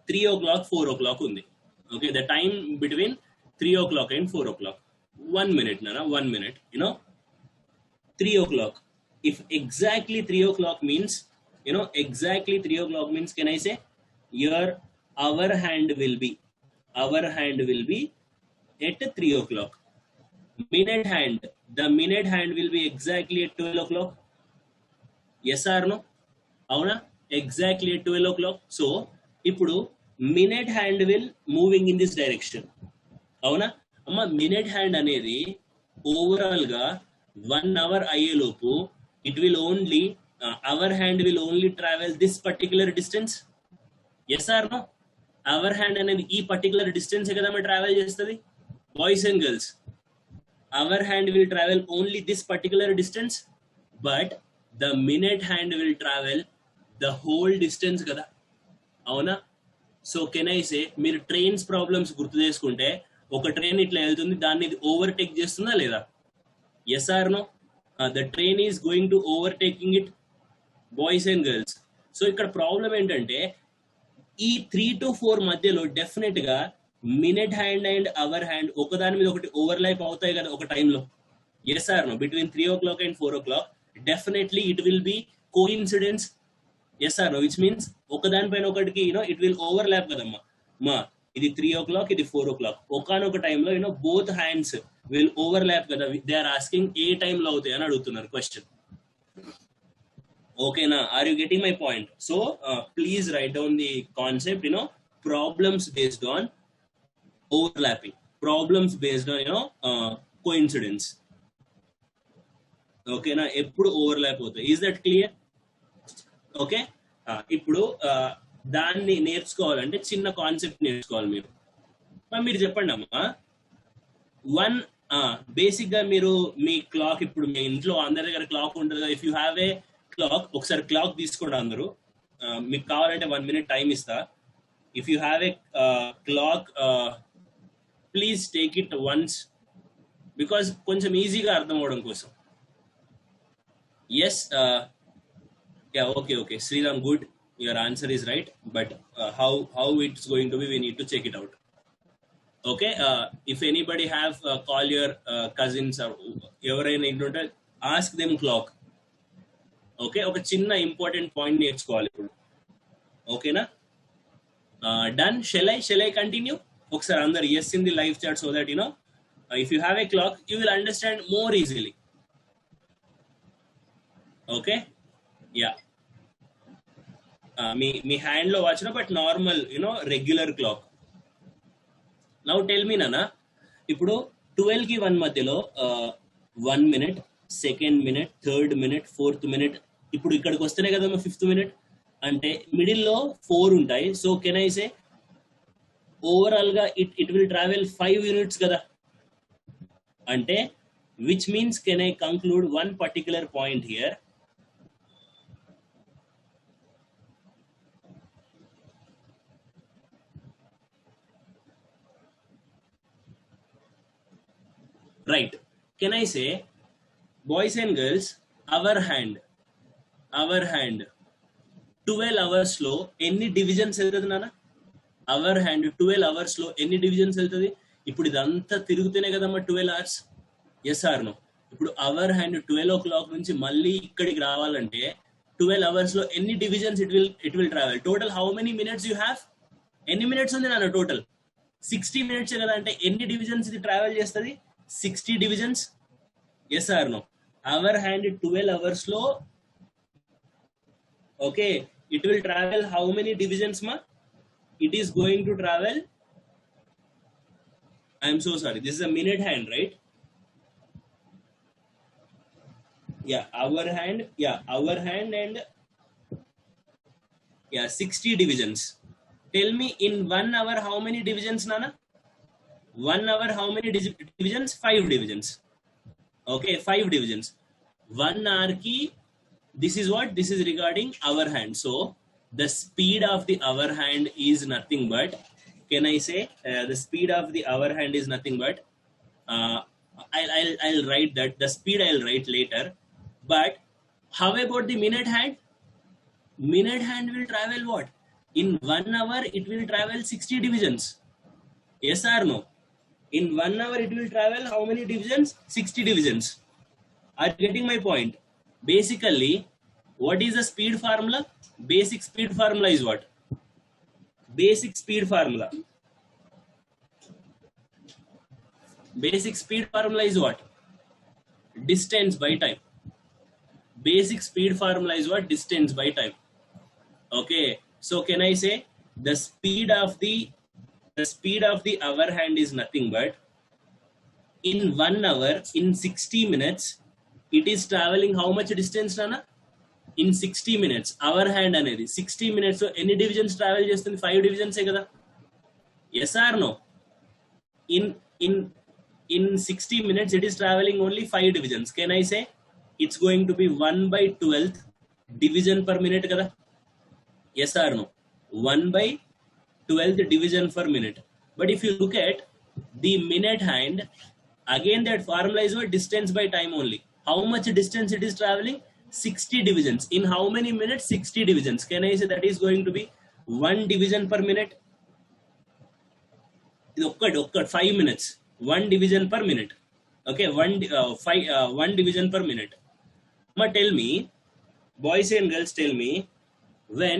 Speaker 1: 3 o'clock 4 o'clock ఉంది. Okay, the time between 3 o'clock and 4 o'clock 1 minute నాన్న, 1 minute. 3 o'clock. If exactly 3 o'clock means, exactly 3 o'clock means, can I say your hour hand will be at 3 o'clock. The minute hand will be exactly at 12 o'clock. Yes or no? Avuna? Exactly at 12 o'clock. So ఇప్పుడు minute hand will moving in this direction. అవునా అమ్మ? minute hand అనేది overall గా 1 hour అయ్యేలోపు it will only our hand will only travel this particular distance. Yes or no? Our hand అనేది ఈ particular distance కదా మనం ట్రావెల్ చేస్తుంది. Boys and girls, our hand will travel only this particular distance, but the minute hand will travel the whole distance కదా. అవునా? So can I say, మీరు trains problems గుర్తు చేసుకుంటే, ఒక ట్రైన్ ఇట్లా వెళ్తుంది, దాన్ని ఓవర్టేక్ చేస్తుందా లేదా? Yes or no? The train is going to overtaking it, boys and girls. So ఇక్కడ ప్రాబ్లం ఏంటంటే, ఈ 3 to 4 మధ్యలో డెఫినెట్ గా minute hand and hour hand ఒకదాని మీద ఒకటి ఓవర్లాప్ అవుతాయి కదా ఒక టైంలో. Yes or no? Between 3 o'clock and 4 o'clock definitely it will be coincidence. Yes or no? Which means ఒకదానిపైన ఒకటికి ఇట్ విల్ ఓవర్లాప్ కదమ్మా. ఇది 3 o'clock, ఇది 4 o'clock. ఒకనొక టైంలో బోత్ హ్యాండ్స్ విల్ ఓవర్లాప్ కదా. దే ఆర్ ఆస్కింగ్ ఏ టైంలో అవుతాయి అని అడుగుతున్నారు క్వశ్చన్. ఓకేనా? Are you getting my point? So please write down the concept. Problems based on overlapping, problems based on coincidence. ఓకేనా? ఎప్పుడు ఓవర్లాప్ అవుతాయి. Is that clear? ఓకే, ఇప్పుడు దాన్ని నేర్చుకోవాలంటే చిన్న కాన్సెప్ట్ నేర్చుకోవాలి మీరు. మీరు చెప్పండి అమ్మా. బేసిక్ గా మీరు మీ క్లాక్, ఇప్పుడు మీ ఇంట్లో అందరి దగ్గర క్లాక్ ఉంటుంది కదా. If you have a clock, ఒకసారి క్లాక్ తీసుకోండి అందరూ. మీకు కావాలంటే 1 minute టైం ఇస్తా. If you have a clock, please take it once, because కొంచెం ఈజీగా అర్థం అవడం కోసం. Yes, okay, Sriram, good, your answer is right, but how it's going to be, we need to check it out. Okay, if anybody have call your cousins or ఎవరైనా ఇంటుంటే ask them clock. Okay, ఒక చిన్న important point నేర్చుకోవాలి ఇప్పుడు. ఓకేనా? Done. Shall I continue? ఒకసారి అందరు yes in the live chat, so that if you have a clock you will understand more easily. Okay, yeah. Me hand లో watch, but normal regular clock. Now tell me నాన్న, ఇప్పుడు 12 కి 1 మధ్యలో 1 minute, 2nd minute, 3rd minute, 4th minute, ఇప్పుడు ఇక్కడికి వస్తేనే కదమ్మా 5th minute. అంటే మిడిల్ లో 4 ఉంటాయి. So can I say overall గా ఇట్ విల్ ట్రావెల్ 5 యూనిట్స్ కదా. అంటే which means can I conclude one particular point here? Right. Can I say, boys and girls, our hand 12 hours లో ఎన్ని divisions వెళ్తుంది నాన్న? అవర్ హ్యాండ్ 12 hours లో ఎన్ని divisions వెళ్తుంది? ఇప్పుడు ఇదంతా తిరుగుతూనే కదమ్మా 12 hours. Yes or no? ఇప్పుడు అవర్ హ్యాండ్ 12 o'clock నుంచి మళ్ళీ ఇక్కడికి రావాలంటే 12 hours లో ఎన్ని divisions it will travel? Total how many minutes you have? ఎన్ని మినిట్స్ ఉంది నాన్న టోటల్? 60 minutes కదా. అంటే ఎన్ని డివిజన్స్ ఇది ట్రావెల్ చేస్తుంది? 60 divisions. Yes or no? Hour hand 12 hours లో okay, it will travel how many divisions ma? It is going to travel, I am so sorry, this is a minute hand, right? Our hand and 60 divisions. Tell me, in 1 hour how many divisions, nana? 1 hour how many divisions? 5 divisions. Okay, 5 divisions. 1 hour ki, this is what? This is regarding our hand. So the speed of the our hand is nothing but, can I say, the speed of the our hand is nothing but, I'll write that, the speed I'll write later. But how about the minute hand? Minute hand will travel what? In 1 hour it will travel 60 divisions. Yes or no? In 1 hour it will travel how many divisions? 60 divisions. Are you getting my point? Basically, what is the speed formula? Basic speed formula is what? Basic speed formula. Basic speed formula is what? Distance by time. Basic speed formula is what? Distance by time. Okay. So can I say the speed of the hour hand is nothing but, in 1 hour, in 60 minutes, it is traveling how much distance, Nana? In 60 minutes, our hand అనేది 60 minutes లో ఎన్ని divisions travel చేస్తుంది? 5 divisions కదా. Yes or no? In 60 minutes it is traveling only 5 divisions. Can I say it's going to be 1/12 division per minute kada? Yes or no? 1/12 division per minute. But if you look at the minute hand, again that formula is what? Distance by time only. How much distance it is traveling? 60 divisions. In how many minutes? 60 divisions. Can I say that is going to be 1 division per minute? Okkad 5 minutes. 1 division per minute. Okay, 1 division per minute. But tell me, boys and girls, tell me, when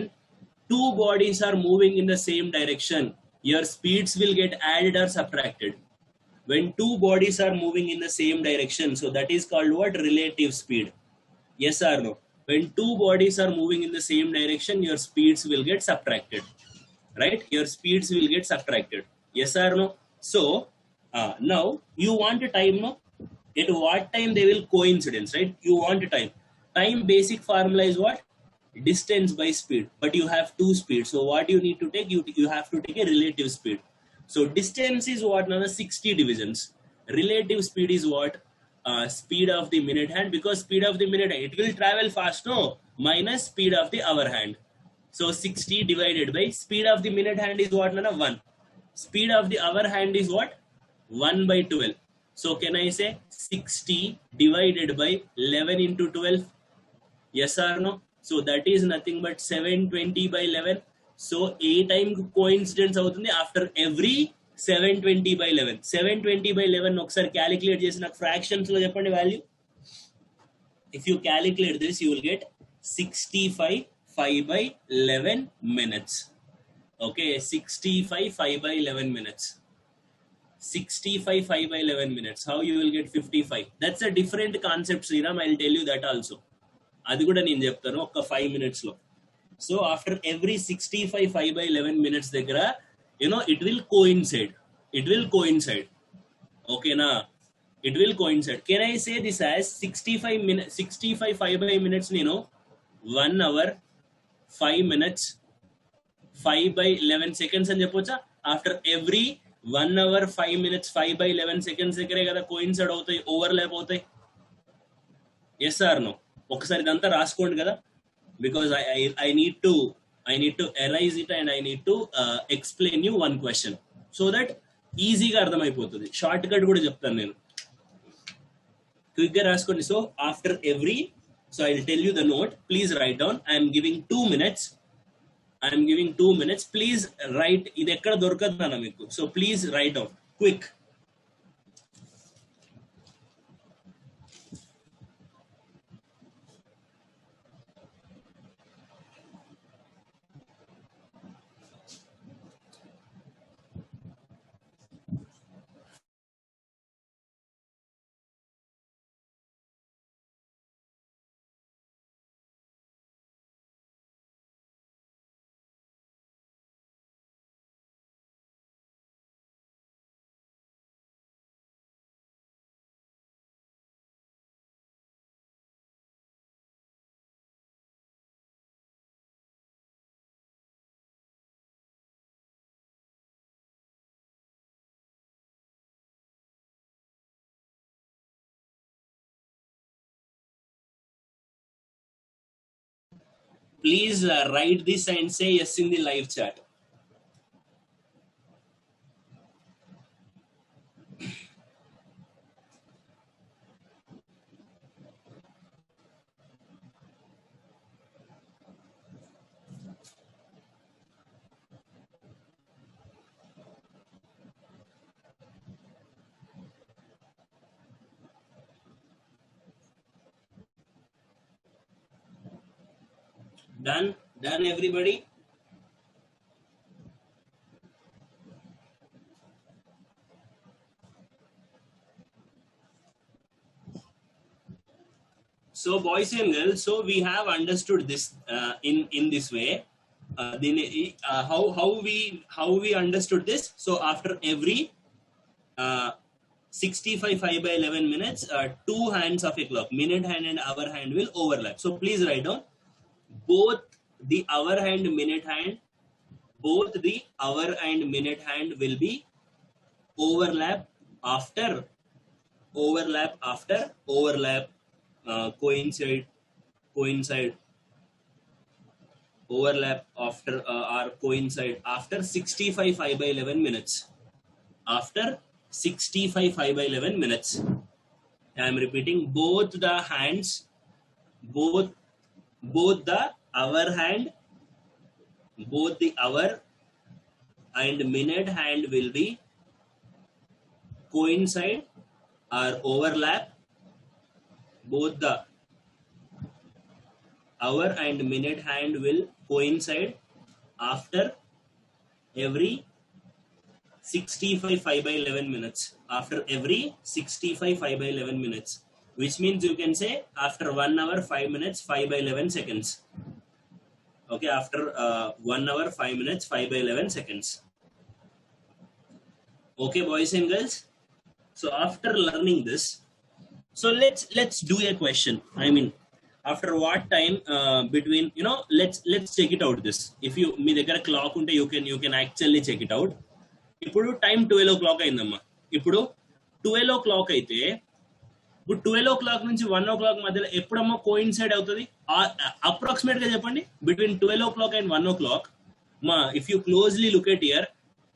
Speaker 1: two bodies are moving in the same direction, your speeds will get added or subtracted. When two bodies are moving in the same direction, so that is called what? Relative speed. Yes or no? When two bodies are moving in the same direction, your speeds will get subtracted. Right? Your speeds will get subtracted. Yes or no? So now you want a time, no? At what time they will coincidence, right? You want a time. Time basic formula is what? Distance by speed. But you have two speeds. So what you need to take? You have to take a relative speed. So distance is what? Now 60 divisions. Relative speed is what? Speed of the minute hand, because speed of the minute hand, it will travel fast, no? Minus speed of the hour hand. So 60 divided by speed of the minute hand is what? Nana? 1. Speed of the hour hand is what? 1/12. So can I say 60 divided by 11 into 12? Yes or no? So that is nothing but 720/11. So a time coincidence అవుతుంది after every 720/11. 720/11 ఒకసారి calculate చేసి నాకు fractions లో చెప్పండి value. If you calculate this, you will get 65 5/11 minutes. Okay, 65 5/11 minutes. 65 5/11 minutes. How you will get 55? That's a different concept, Sriram. I'll tell you that also. అది కూడా నేను చెప్తాను ఒక 5 minutes లో. So after every 65 5/11 minutes దగ్గర, it will coincide. Okay na? It will coincide. Can I say this as 65 5/11 minutes, 1 hour 5 minutes 5/11 seconds అని చెప్పొచ్చా? after every 1 hour 5 minutes 5/11 seconds దగ్గరే కదా కోయిన్సైడ్ అవుతాయి, ఓవర్లాప్ అవుతాయి. Yes or no? ఒకసారి ఇదంతా రాసుకోండి కదా, because I need to arise it and I need to explain you one question so that ఈజీగా అర్థమైపోతుంది. షార్ట్ కట్ కూడా చెప్తాను నేను, క్విక్ గా రాసుకోండి. So after every, so I will tell you the note, please write down. I'm giving 2 minutes. Please right. ఇది ఎక్కడ దొరకదు అన్న మీకు, so please write down quick. Please write this and say yes in the live chat. Done everybody? So boys and girls, so we have understood this in this way. How we understood this? So after every 65 5/11 minutes, 2 hands of a clock, minute hand and hour hand, will overlap. So please write down both the hour and minute hand, both the hour and minute hand will be overlap after coincide, overlap after or coincide after 65 5/11 minutes. After 65 5/11 minutes, I am repeating, both the hands, both the hour hand, both the hour and minute hand will be coincide or overlap. Both the hour and minute hand will coincide after every 65 5/11 minutes. After every 65 5/11 minutes, which means you can say after 1 hour 5 minutes 5/11 seconds. Okay, after 1 hour 5 minutes 5/11 seconds. Okay, boys and girls. So after learning this, so let's do a question. I mean, after what time between, you know, let's check it out. This, if you మీ దగ్గర clock ఉంటే you can actually check it out. ఇప్పుడు time 12 o'clock అయిందమ్మా. ఇప్పుడు 12 o'clock అయితే ఇప్పుడు 12 o'clock నుంచి 1 o'clock మధ్యలో ఎప్పుడమ్మా coincide అవుతుంది? అప్రాక్సిమేట్ గా చెప్పండి, బిట్వీన్ 12 o'clock and 1 o'clock. మా if you closely look at here,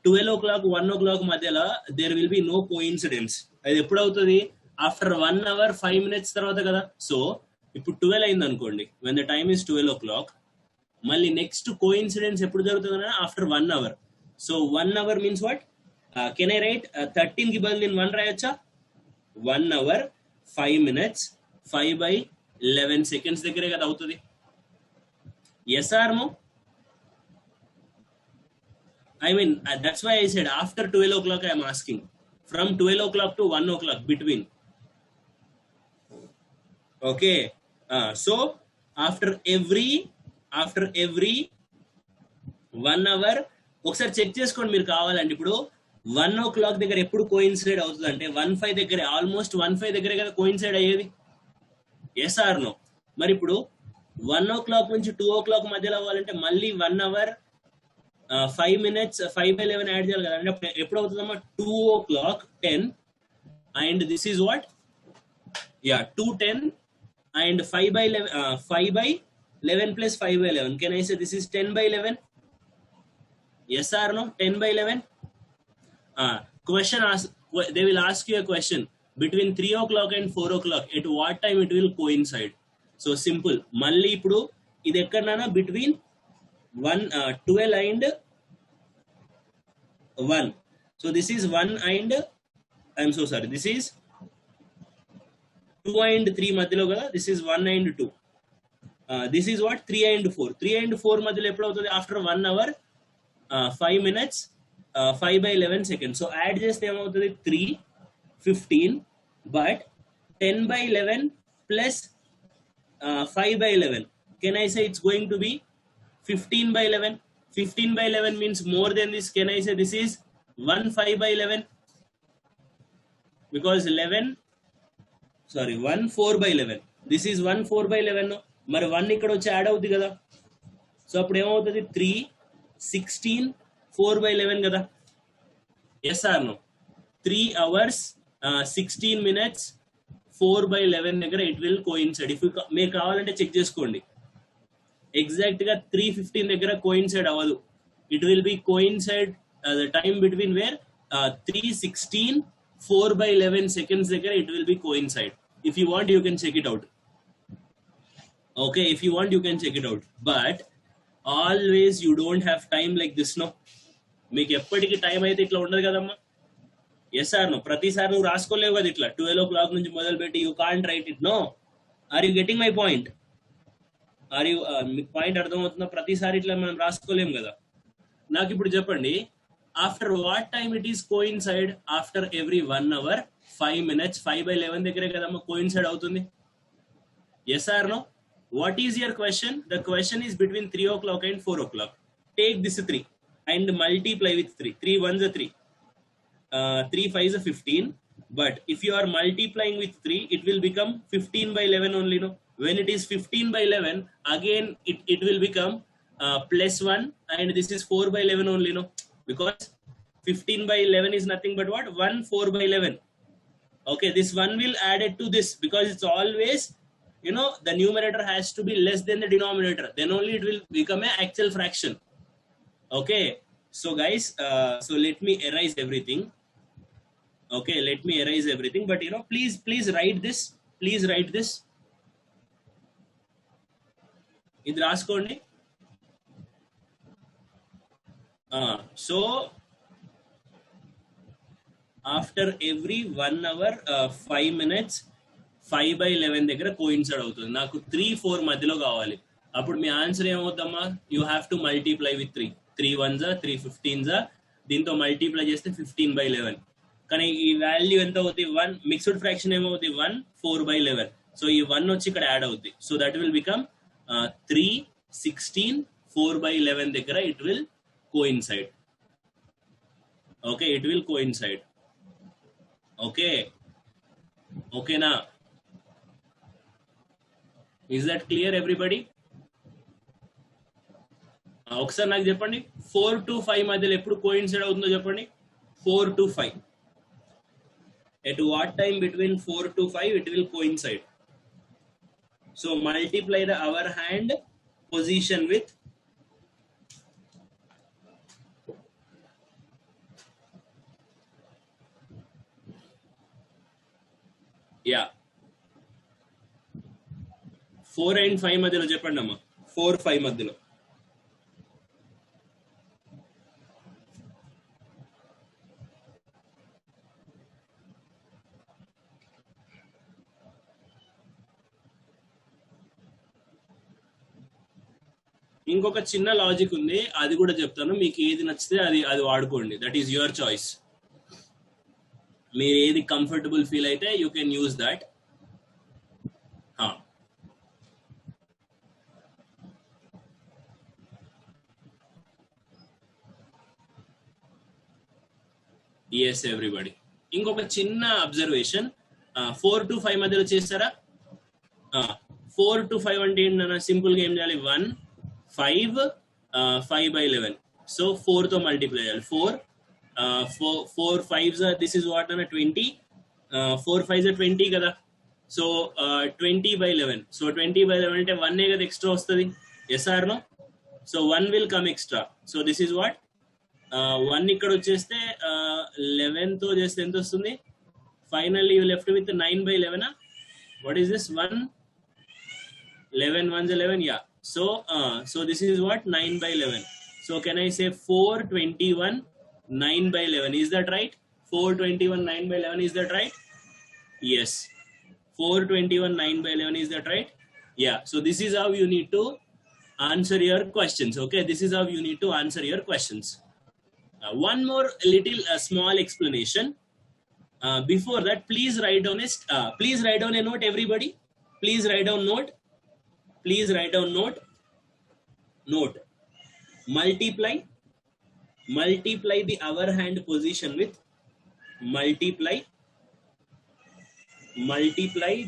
Speaker 1: 12 o'clock 1 o'clock మధ్యలో there will be no coincidence. అది ఎప్పుడు అవుతుంది? ఆఫ్టర్ 1 hour 5 minutes తర్వాత కదా. సో ఇప్పుడు 12 అయింది అనుకోండి, when the time is 12 o'clock. మళ్ళీ నెక్స్ట్ కోయిన్సిడెన్స్ ఎప్పుడు జరుగుతుంది? After 1 hour. So 1 hour means what? Can I right 13 కి బదులు నేను 1 రాయొచ్చా? 1 hour 5 minutes 5/11 seconds దగ్గరే కదా అవుతుంది. Yes or no? I mean, that's why I said after 12 o'clock I am asking. From 12 o'clock to 1 o'clock between. Okay. So after every 1 hour, ఒకసారి check చేసుకోండి మీరు కావాలంటే. ఇప్పుడు 1 o'clock దగ్గర ఎప్పుడు కోయిన్సైడ్ అవుతుంది అంటే 1:05 దగ్గర, ఆల్మోస్ట్ 1:05 దగ్గరే కదా కోయిన్సైడ్ అయ్యేది. Yes or no? మరి ఇప్పుడు 1 o'clock నుంచి 2 o'clock మధ్యలో అవ్వాలంటే మళ్ళీ 1 hour 5 minutes 5 by 11 యాడ్ చేయాలి కదా అంటే ఎప్పుడు అవుతుందమ్మా 2 o'clock 10 and this is what 2:10 and 5 by 11 5 by 11 plus 5 by 11 can I say this is 10 by 11 yes or no 10 by 11 question ask they will ask you a question between 3 o'clock and 4 o'clock at what time it will coincide so simple మళ్ళీ ఇప్పుడు ఇది ఎక్కడైనా between 12 and 1 so this is 1 and I'm so sorry this is 2 and 3 మధ్యలో కదా this is 1 and 2 this is what 3 and 4 3 and 4 మధ్యలో ఎప్పుడు అవుతుంది after 1 hour 5 minutes 5 by 11 seconds so add చేస్తే ఏమవుతుంది 3:15 but 10 by 11 plus 5 by 11 can I say it's going to be 15 by 11 15 by 11 means more than this can I say this is 1 5 by 11 because 1 4 by 11 this is 1 4 by 11 no మరి 1 ఇక్కడ వచ్చి add అవుతుంది కదా so అప్పుడు ఏమవుతుంది 3 16 4 by 11 కదా yes or no 3 hours 16 minutes 4 by 11 దగ్గర it will coincide if you మీరు కావాలంటే చెక్ చేసుకోండి ఎగ్జాక్ట్ గా 3:15 దగ్గర కోయిన్సైడ్ అవ్వదు it will B coincide the time between where 3:16 4 by 11 seconds దగ్గర it will be coincide if you want you can check it out okay if you want you can check it out but always you don't have time like this no మీకు ఎప్పటికీ time అయితే ఇట్లా ఉండదు కదమ్మా yes or no ప్రతిసారి నువ్వు రాసుకోలేవు కదా ఇట్లా 12 o'clock నుంచి మొదలు పెట్టి you can't write it no are you getting my point are you మీకు పాయింట్ అర్థమవుతుందా ప్రతిసారి ఇట్లా మనం రాసుకోలేము కదా నాకు ఇప్పుడు చెప్పండి after what time it is coincide after every 1 hour 5 minutes 5 by 11 దగ్గరే కదమ్మా కోయిన్సైడ్ అవుతుంది yes or no what is your question the question is between 3 o'clock and 4 o'clock take this 3 and multiply with 3 3 1s are 3 3 5s are 15 but if you are multiplying with 3 it will become 15 by 11 only no when it is 15 by 11 again it will become plus 1 and this is 4 by 11 only no because 15 by 11 is nothing but what 1 4 by 11 okay this one will add it to this because it's always you know the numerator has to be less than the denominator then only it will become an actual fraction okay so guys so let me erase everything okay let me erase everything but you know please write this ఇది రాసుకోండి so after every 1 hour 5 minutes 5 by 11 దగ్గర coincide అవుతుంది నాకు 3 4 మధ్యలో కావాలి అప్పుడు మీ answer ఏమవుతుందమ్మా you have to multiply with 3 3 1s 3 15s దీంతో మల్టిప్లై చేస్తే 15 by 11 కానీ ఈ వాల్యూ ఎంత అవుతుంది 1 మిక్స్డ్ ఫ్రాక్షన్ ఏమవుతుంది 1 4 by 11 సో ఈ 1 వచ్చి ఇక్కడ యాడ్ అవుతుంది so that will become 3 16 4 by 11 దగ్గర it will coincide okay it will coincide okay na is that clear everybody ఒకసారి నాకు చెప్పండి 4 to 5 మధ్యలో ఎప్పుడు కోయిన్సైడ్ అవుతుందో చెప్పండి 4 to 5 at what time between 4 to 5 it will coincide so multiply the hour hand position with yeah 4 and 5 మధ్యలో చెప్పండి అమ్మా 4 5 మధ్యలో ఇంకొక చిన్న లాజిక్ ఉంది అది కూడా చెప్తాను మీకు ఏది నచ్చితే అది వాడుకోండి దట్ ఈస్ యువర్ చాయిస్ మీరు ఏది కంఫర్టబుల్ ఫీల్ అయితే you can use that yes everybody ఇంకొక చిన్న అబ్జర్వేషన్ 4 to 5 మధ్యలో చేస్తారా 4 to 5 అంటే ఏంటన్నా సింపుల్ గా ఏం చేయాలి 1 5 5 by 11 So 4 తో మల్టిప్లై చేయాలి. 4 5s this is what అన్న 20, 4 5s 20 కదా. సో 20 by 11, సో 20 by 11 అంటే 1 కదా ఎక్స్ట్రా వస్తుంది. Yes or no? So 1 will come extra. So this is what 1 ఇక్కడ వచ్చేస్తే 11 తో చేస్తే ఎంత వస్తుంది? Finally you left with 9 by 11. What is this? 1 11 1s 11, yeah. So this is what 9 by 11. So can I say 421 9 by 11? Is that right? 421 9 by 11, is that right? Yes. 421 9 by 11, is that right? Yeah. So this is how you need to answer your questions. Okay, this is how you need to answer your questions. One more little small explanation. Before that, please write down a note, everybody. Please write down note. Please write down note. Multiply the hour hand position with multiply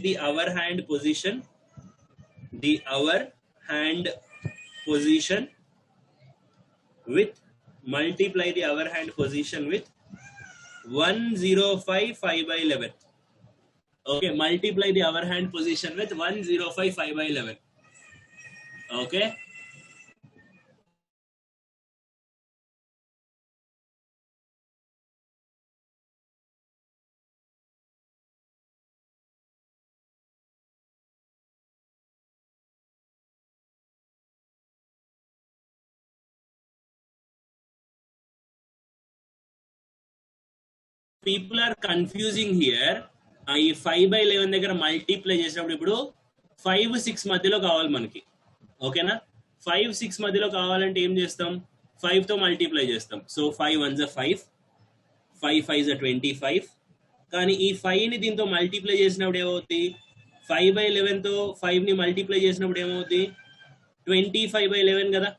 Speaker 1: the hour hand position with multiply the hour hand position with 105 5 by 11. Okay, multiply the hour hand position with 105 5 by 11. Okay. People are confusing here. ఈ 5 by 11 దగ్గర multiply చేసినప్పుడు ఇప్పుడు 5 6 మధ్యలో కావాలి మనకి. ఓకేనా? 5 6 మధ్యలో కావాలంటే ఏం చేస్తాం? 5 తో మల్టిప్లై చేస్తాం. So 5 1s 5, 5 5s 25. కానీ ఈ 5 ని దీంతో మల్టిప్లై చేసినప్పుడు ఏమవుతుంది? 5 by 11 తో 5 ని మల్టిప్లై చేసినప్పుడు ఏమవుతుంది? 25 by 11 కదా,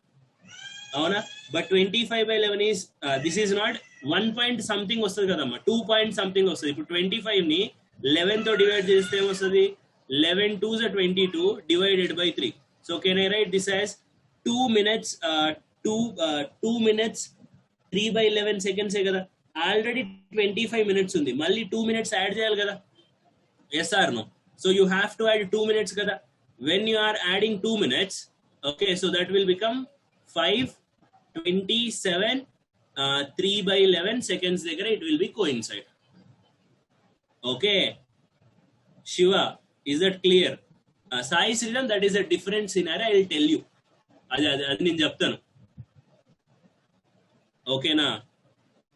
Speaker 1: అవునా? But 25 by 11 is this is not 1 point something వస్తుంది కదమ్మా, 2 point something వస్తుంది. ఇప్పుడు 25 ని 11 తో డివైడ్ చేస్తే ఏమొస్తుంది? 11 2s 22 divided by 3. So can I write this as 2 minutes 2 minutes 3 by 11 seconds కదా? ఆల్రెడీ 25 minutes ఉంది, మళ్ళీ 2 minutes యాడ్ చేయాలి కదా. Yes or no? So you have to add 2 minutes కదా. When you are adding 2 minutes, okay, so that will become 5 27 3 by 11 seconds దగ్గర it will be coincide. Okay, Shiva, is that clear? Sai Sriram, that is a different scenario, I will tell you. అది నేను చెప్తాను. ఓకేనా?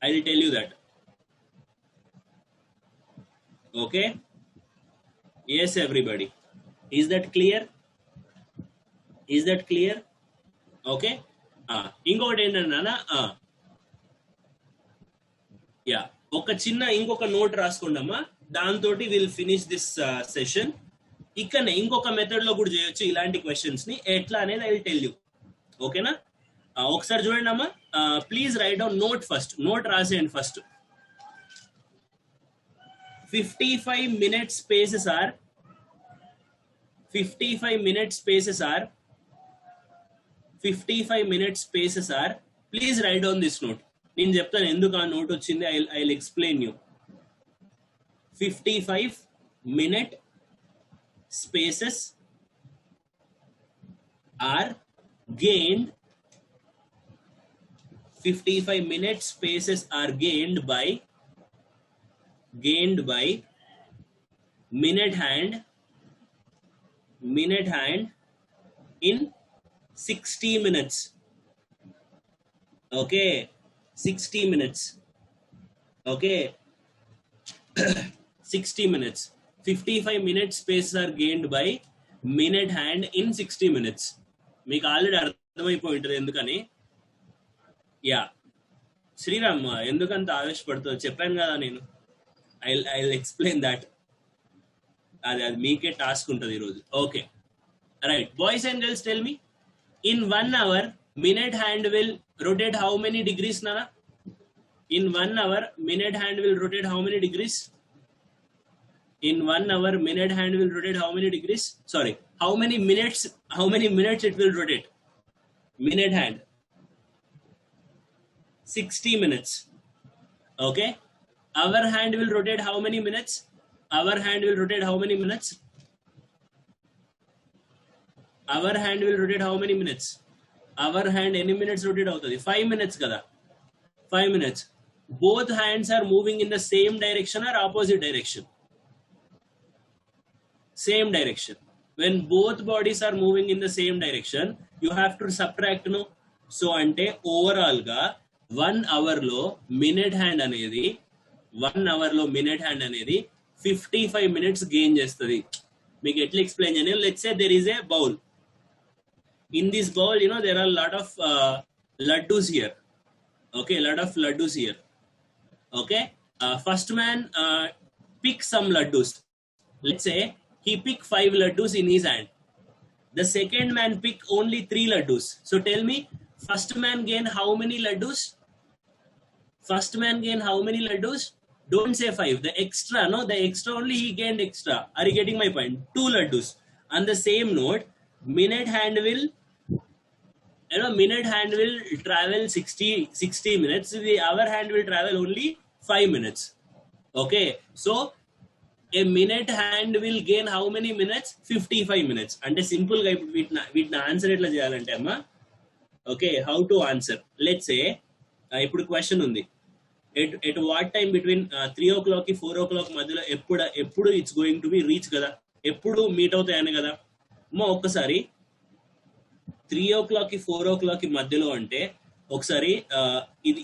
Speaker 1: I will tell you that. Okay, yes everybody, is that clear? Is that clear? Okay. ఇంకొకటి ఏంటన్నా, yeah, ఒక చిన్న ఇంకొక note రాసుకోండమ్మా, దాంతో విల్ ఫినిష్ దిస్ సెషన్. ఇక్కడనే ఇంకొక మెథడ్ లో కూడా చేయొచ్చు ఇలాంటి క్వశ్చన్స్ ని. ఎట్లా అనేది ఐ విల్ టెల్ యూ. ఓకేనా? ఒకసారి చూడండి అమ్మా. Please write down note first. Note రాసేయండి first. 55 minute spaces are 55 minute spaces are 55 minute spaces are. Please write down this note. నేను చెప్తాను ఎందుకు ఆ నోట్ వచ్చింది. I will explain you. 55 minute spaces are gained. 55 minute spaces are gained by minute hand in 60 minutes. Okay, 60 minutes. Okay, 60 minutes. 55 minute spaces are gained by minute hand in 60 minutes. మీకు already అర్థమైపోయి ఉంటుంది ఎందుకని. Yeah, Sriram ఎందుకంత ఆవేశపడుతుంది చెప్పాను కదా నేను. I will explain that. అది మీకే టాస్క్ ఉంటుంది ఈరోజు. Okay, right. Boys and girls, tell me, in 1 hour minute hand will rotate how many degrees, Nana? In 1 hour minute hand will rotate how many degrees? In 1 hour minute hand will rotate how many degrees? Sorry, how many minutes it will rotate? Minute hand. 60 minutes. Okay, our hand will rotate how many minutes? Our hand will rotate how many minutes? Our hand will rotate how many minutes? Our hand any minutes rotate avutadi? 5 minutes kada. 5 minutes. Both hands are moving in the same direction or opposite direction? Same direction. When both bodies are moving in the same direction, you have to subtract, no? So ante overall ga 1 hour lo minute hand anedi 55 minutes gain chestadi. Meeku etla explain cheyani? Let's say there is a bowl. In this bowl, there are a lot of laddus here. Okay, lot of laddus here. Okay, first man pick some laddus. Let's say he pick 5 laddus in his hand. The second man pick only 3 laddus. So tell me, first man gain how many laddus? First man gain how many laddus? Don't say 5. The extra, no, the extra only he gained extra. Are you getting my point? 2 laddus. On the same note, minute hand will travel 60 minutes. The other hand will travel only 5 minutes. Okay, so a minute hand will gain how many minutes? 55 minutes. Ante simple ga వీటిని answer ఎట్లా చేయాలంటే అమ్మా, okay, how to answer. Let's say ఇప్పుడు question ఉంది, at what time between 3 o'clock కి 4 o'clock మధ్యలో ఎప్పుడు it's going to be reach కదా, ఎప్పుడు మీట్ అవుతాయని కదా అమ్మా. ఒక్కసారి 3 o'clock కి 4 o'clock కి మధ్యలో అంటే ఒకసారి ఇది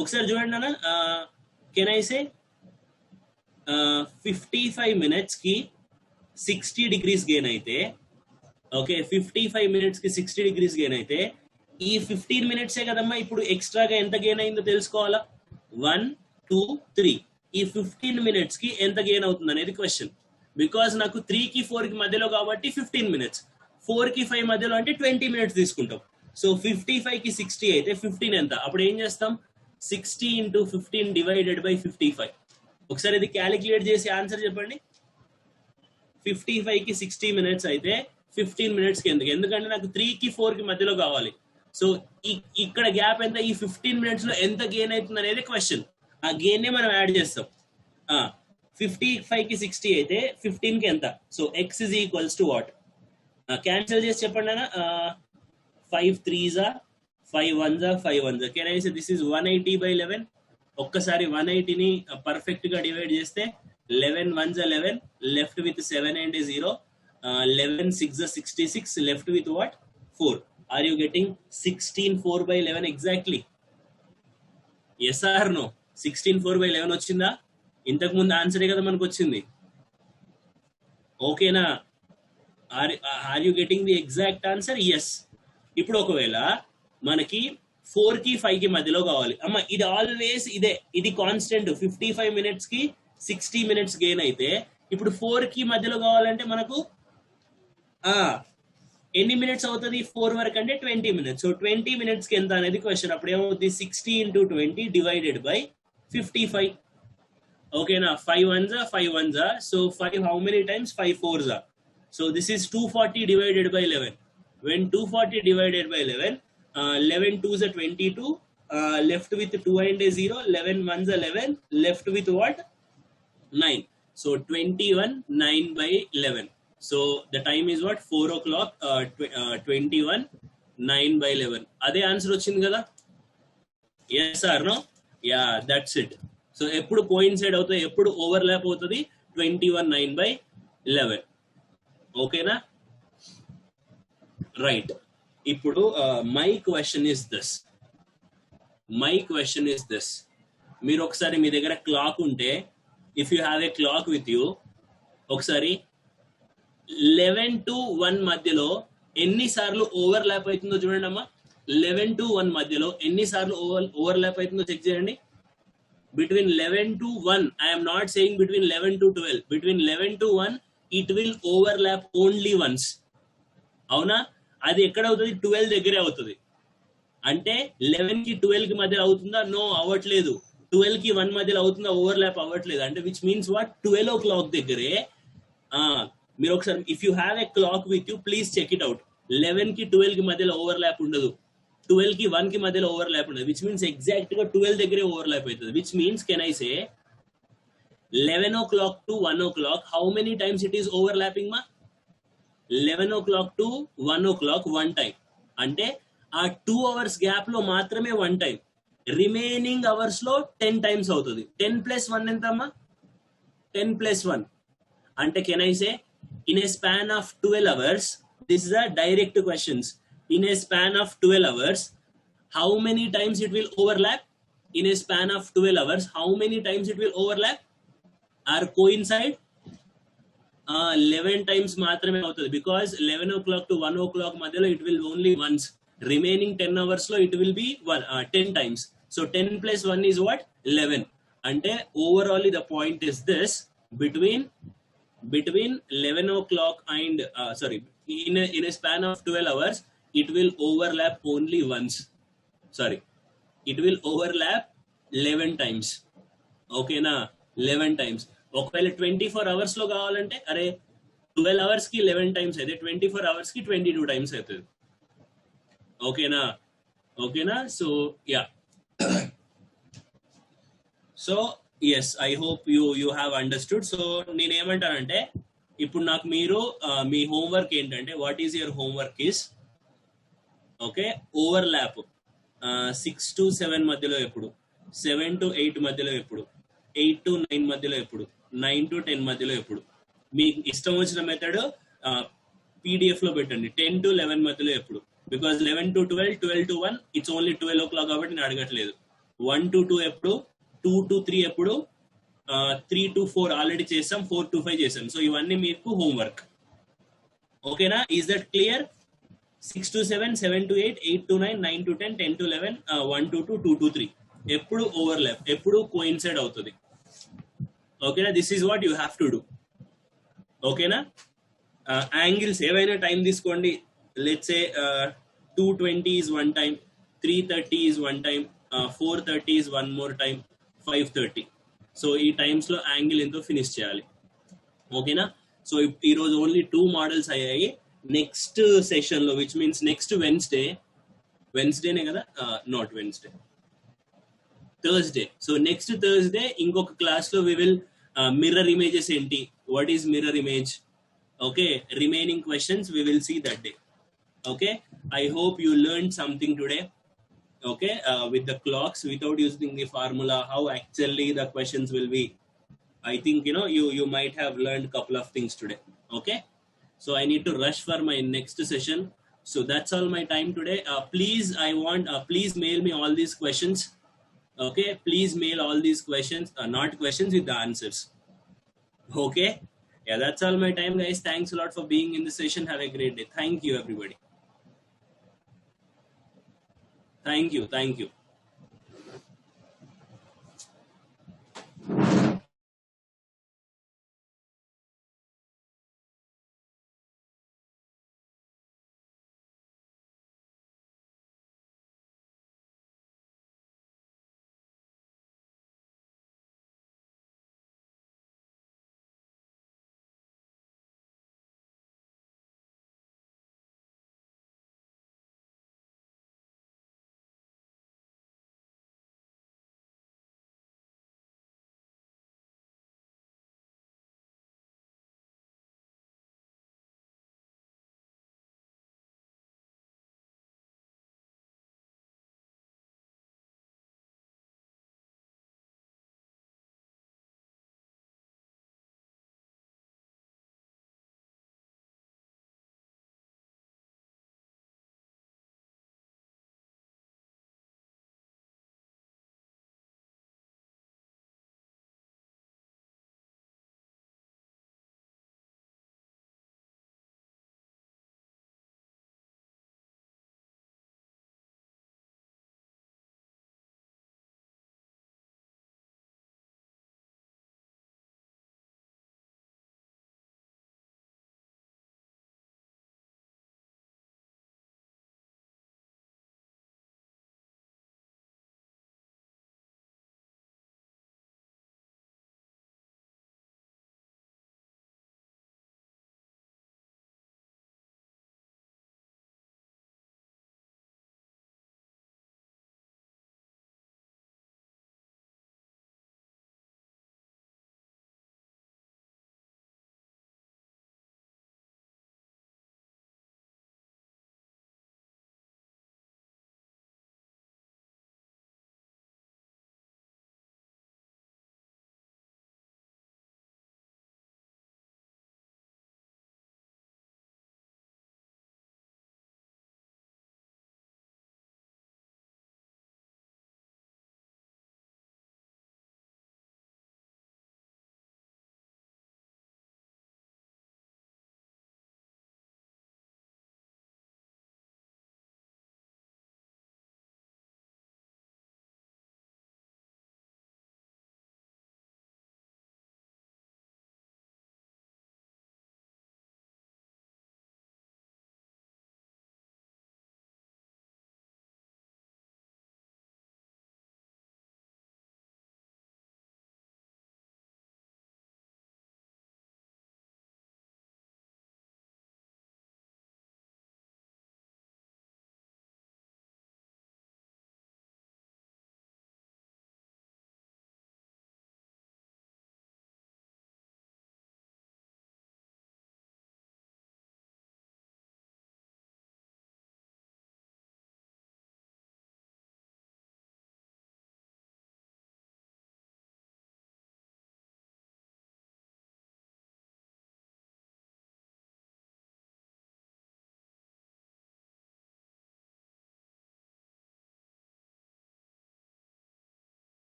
Speaker 1: ఒకసారి చూడండి అన్న. కెన్ ఐ సే 55 minutes కి 60 degrees గెయిన్ అయితే, ఓకే, 55 minutes కి 60 degrees గెయిన్ అయితే ఈ 15 minutes కదమ్మా ఇప్పుడు ఎక్స్ట్రాగా ఎంత గెయిన్ అయిందో తెలుసుకోవాలా. 1 2 3 ఈ 15 minutes కి ఎంత గెయిన్ అవుతుంది అనేది క్వశ్చన్. బికాస్ నాకు 3 కి 4 కి మధ్యలో కాబట్టి 15 minutes, 4 కి 5 మధ్యలో అంటే 20 minutes తీసుకుంటాం. సో 55 కి 60 అయితే 15 ఎంత? అప్పుడు ఏం చేస్తాం? 60 into 15 divided by 55. ఒకసారి ఇది క్యాలిక్యులేట్ చేసి ఆన్సర్ చెప్పండి. 55 కి 60 minutes అయితే 15 minutes కి ఎందుకు? ఎందుకంటే నాకు 3 కి 4 కి మధ్యలో కావాలి. సో ఇక్కడ గ్యాప్ ఎంత? ఈ 15 minutes లో ఎంత గెయిన్ అవుతుంది అనేది క్వశ్చన్. ఆ గెయిన్ నే మనం యాడ్ చేస్తాం. 55 కి 60 అయితే 15 కి ఎంత? So x is equals to what? Cancel చేసి చెప్పండి అన్న. 5 3s 5 1s 5 1s. Can I say this is 180 by 11. ఒక్కసారి 180 ని పర్ఫెక్ట్ గా డివైడ్ చేస్తే 11 1s 11, left with 7 and 0. 11 6 66, left with what? 4. Are you getting 16 4 by 11 exactly? Yes or no? 16 4 by 11 వచ్చిందా? ఇంతకు ముందు ఆన్సరే కదా మనకు వచ్చింది. ఓకేనా? Are you getting the exact answer? Yes. ఇప్పుడు ఒకవేళ మనకి 4 కి 5 కి మధ్యలో కావాలి అమ్మ, ఇది ఆల్వేస్ ఇదే, ఇది కాన్స్టెంట్. 55 minutes కి 60 minutes గెయిన్ అయితే ఇప్పుడు 4 కి మధ్యలో కావాలంటే మనకు ఎన్ని మినిట్స్ అవుతుంది 4 వరకు అంటే 20 minutes. సో 20 minutes కి ఎంత అనేది క్వశ్చన్. అప్పుడు ఏమవుతుంది? 60 into 20 divided by 55. ఓకేనా? 5 1s 5 1s. So 5 how many times? 5 4s. So this is 240 divided by 11. When 240 divided by 11, 11 2s 22, left with 2 and 0, 11 1s 11, left with what? 9. So 21 9 by 11. So the time is what? 4 o'clock. 21 9 by 11. అదే answer వచ్చింది కదా? yes or no? yeah, that's it. So ఎప్పుడు coincide అవుతుంది, ఎప్పుడు overlap అవుతుంది? 21 9 by 11. ఓకేనా? Right. ఇప్పుడు my question is this. మీరు ఒకసారి మీ దగ్గర క్లాక్ ఉంటే, if you have a clock with you, ఒకసారి 11 to 1 మధ్యలో ఎన్నిసార్లు ఓవర్లాప్ అవుతుందో చూడండి అమ్మా. 11 to 1 మధ్యలో ఎన్నిసార్లు ఓవర్లాప్ అవుతుందో చెక్ చేయండి. Between 11 to 1, I am not saying between 11 to 12. Between 11 to 1, it will overlap only once. అవునా? అది ఎక్కడ అవుతుంది? 12 దగ్గరే అవుతుంది. అంటే 11 కి 12 కి మధ్యలో అవుతుందా? నో, అవ్వట్లేదు. 12 కి 1 మధ్యలో అవుతుందా? ఓవర్లాప్ అవ్వట్లేదు. అంటే విచ్ మీన్స్ వాట్? 12 o'clock దగ్గరే. మీరు ఒకసారి, if you have a clock with you, please check it out. 11 కి 12 కి మధ్యలో ఓవర్లాప్ ఉండదు. 12 కి 1 కి మధ్యలో ఓవర్లాప్ ఉండదు, విచ్ మీన్స్ ఎగ్జాక్ట్ గా 12 దగ్గరే ఓవర్లాప్ అవుతుంది. Which means can I say 11 o'clock to 1 o'clock, how many times it is overlapping ma? 11 o'clock to 1 o'clock one time. అంటే ఆ 2 hours గ్యాప్ లో మాత్రమే వన్ టైం, రిమైనింగ్ అవర్స్ లో 10 times అవుతుంది. 10 plus 1 ఎంతమ్మా? 10 plus 1 అంటే can I say in a span of 12 hours, this is a direct questions, in a span of 12 hours how many times it will overlap? In a span of 12 hours how many times it will overlap or coincide? 11 times మాత్రమే అవుతుంది, because 11 o'clock to 1 o'clock మధ్యలో it will only once, remaining 10 hours లో it will be 10 times. So 10 plus 1 is what? 11. అంటే overall the point is this, between 11 o'clock and in a span of 12 hours it will overlap only once. Sorry, it will overlap 11 times. ఓకేనా? 11 times. ఒకవేళ 24 hours లో కావాలంటే అరే 12 hours కి 11 times అయితే 24 hours కి 22 times అవుతుంది. ఓకేనా? So yeah, so yes, I hope you have understood. So నేనేమంటానంటే ఇప్పుడు నాకు మీరు మీ హోంవర్క్ ఏంటంటే, what is your homework is, okay, overlap 6 to 7 మధ్యలో ఎప్పుడు, 7 to 8 మధ్యలో ఎప్పుడు, 8 to 9 మధ్యలో ఎప్పుడు, 9 to 10 మధ్యలో ఎప్పుడు, మీకు ఇష్టం వచ్చిన మెథడ్ PDF లో పెట్టండి. 10 to 11 మధ్యలో ఎప్పుడు, because 11 to 12, 12 to 1 it's only 12 o'clock కాబట్టి నేను అడగట్లేదు. 1 to 2 ఎప్పుడు, 2 to 3 ఎప్పుడు, 3 to 4 ఆల్రెడీ చేసాం, 4 to 5 చేసాం. సో ఇవన్నీ మీకు హోంవర్క్. ఓకేనా? Is that clear? 6 to 7, 7 to 8, 8 to 9, 9 to 10, 10 to 11, 1 to 2, 2 to 3 ఎప్పుడు ఓవర్లాప్, ఎప్పుడు కోయిన్సైడ్ అవుతుంది. ఓకేనా? This is what you have to do. ఓకేనా? యాంగిల్స్ ఏవైనా టైం తీసుకోండి. Let's say 2:20 is one time, 3:30 is one time, 4:30 is one more time, 5:30. So ఈ times లో angle ఎంతో ఫినిష్ చేయాలి. ఓకేనా? సో ఈరోజు ఓన్లీ 2 మోడల్స్ అయ్యాయి. నెక్స్ట్ సెషన్ లో, విచ్ మీన్స్ నెక్స్ట్ వెన్స్డేనే కదా, not Wednesday, Thursday. So next Thursday ఇంకొక క్లాస్ లో వి విల్ మిర్రర్ ఇమేజెస్ ఏంటి, what is mirror image, okay, remaining questions we will see that day. Okay, I hope you learn something today. Okay, with the clocks, without using the formula, how actually the questions will be. I think you might have learned couple of things today. Okay, so I need to rush for my next session. So that's all my time today. Please, please mail me all these questions. Okay, please mail all these questions, not questions, with the answers. Okay, yeah, that's all my time, guys. Thanks a lot for being in the session. Have a great day. Thank you, everybody. Thank you.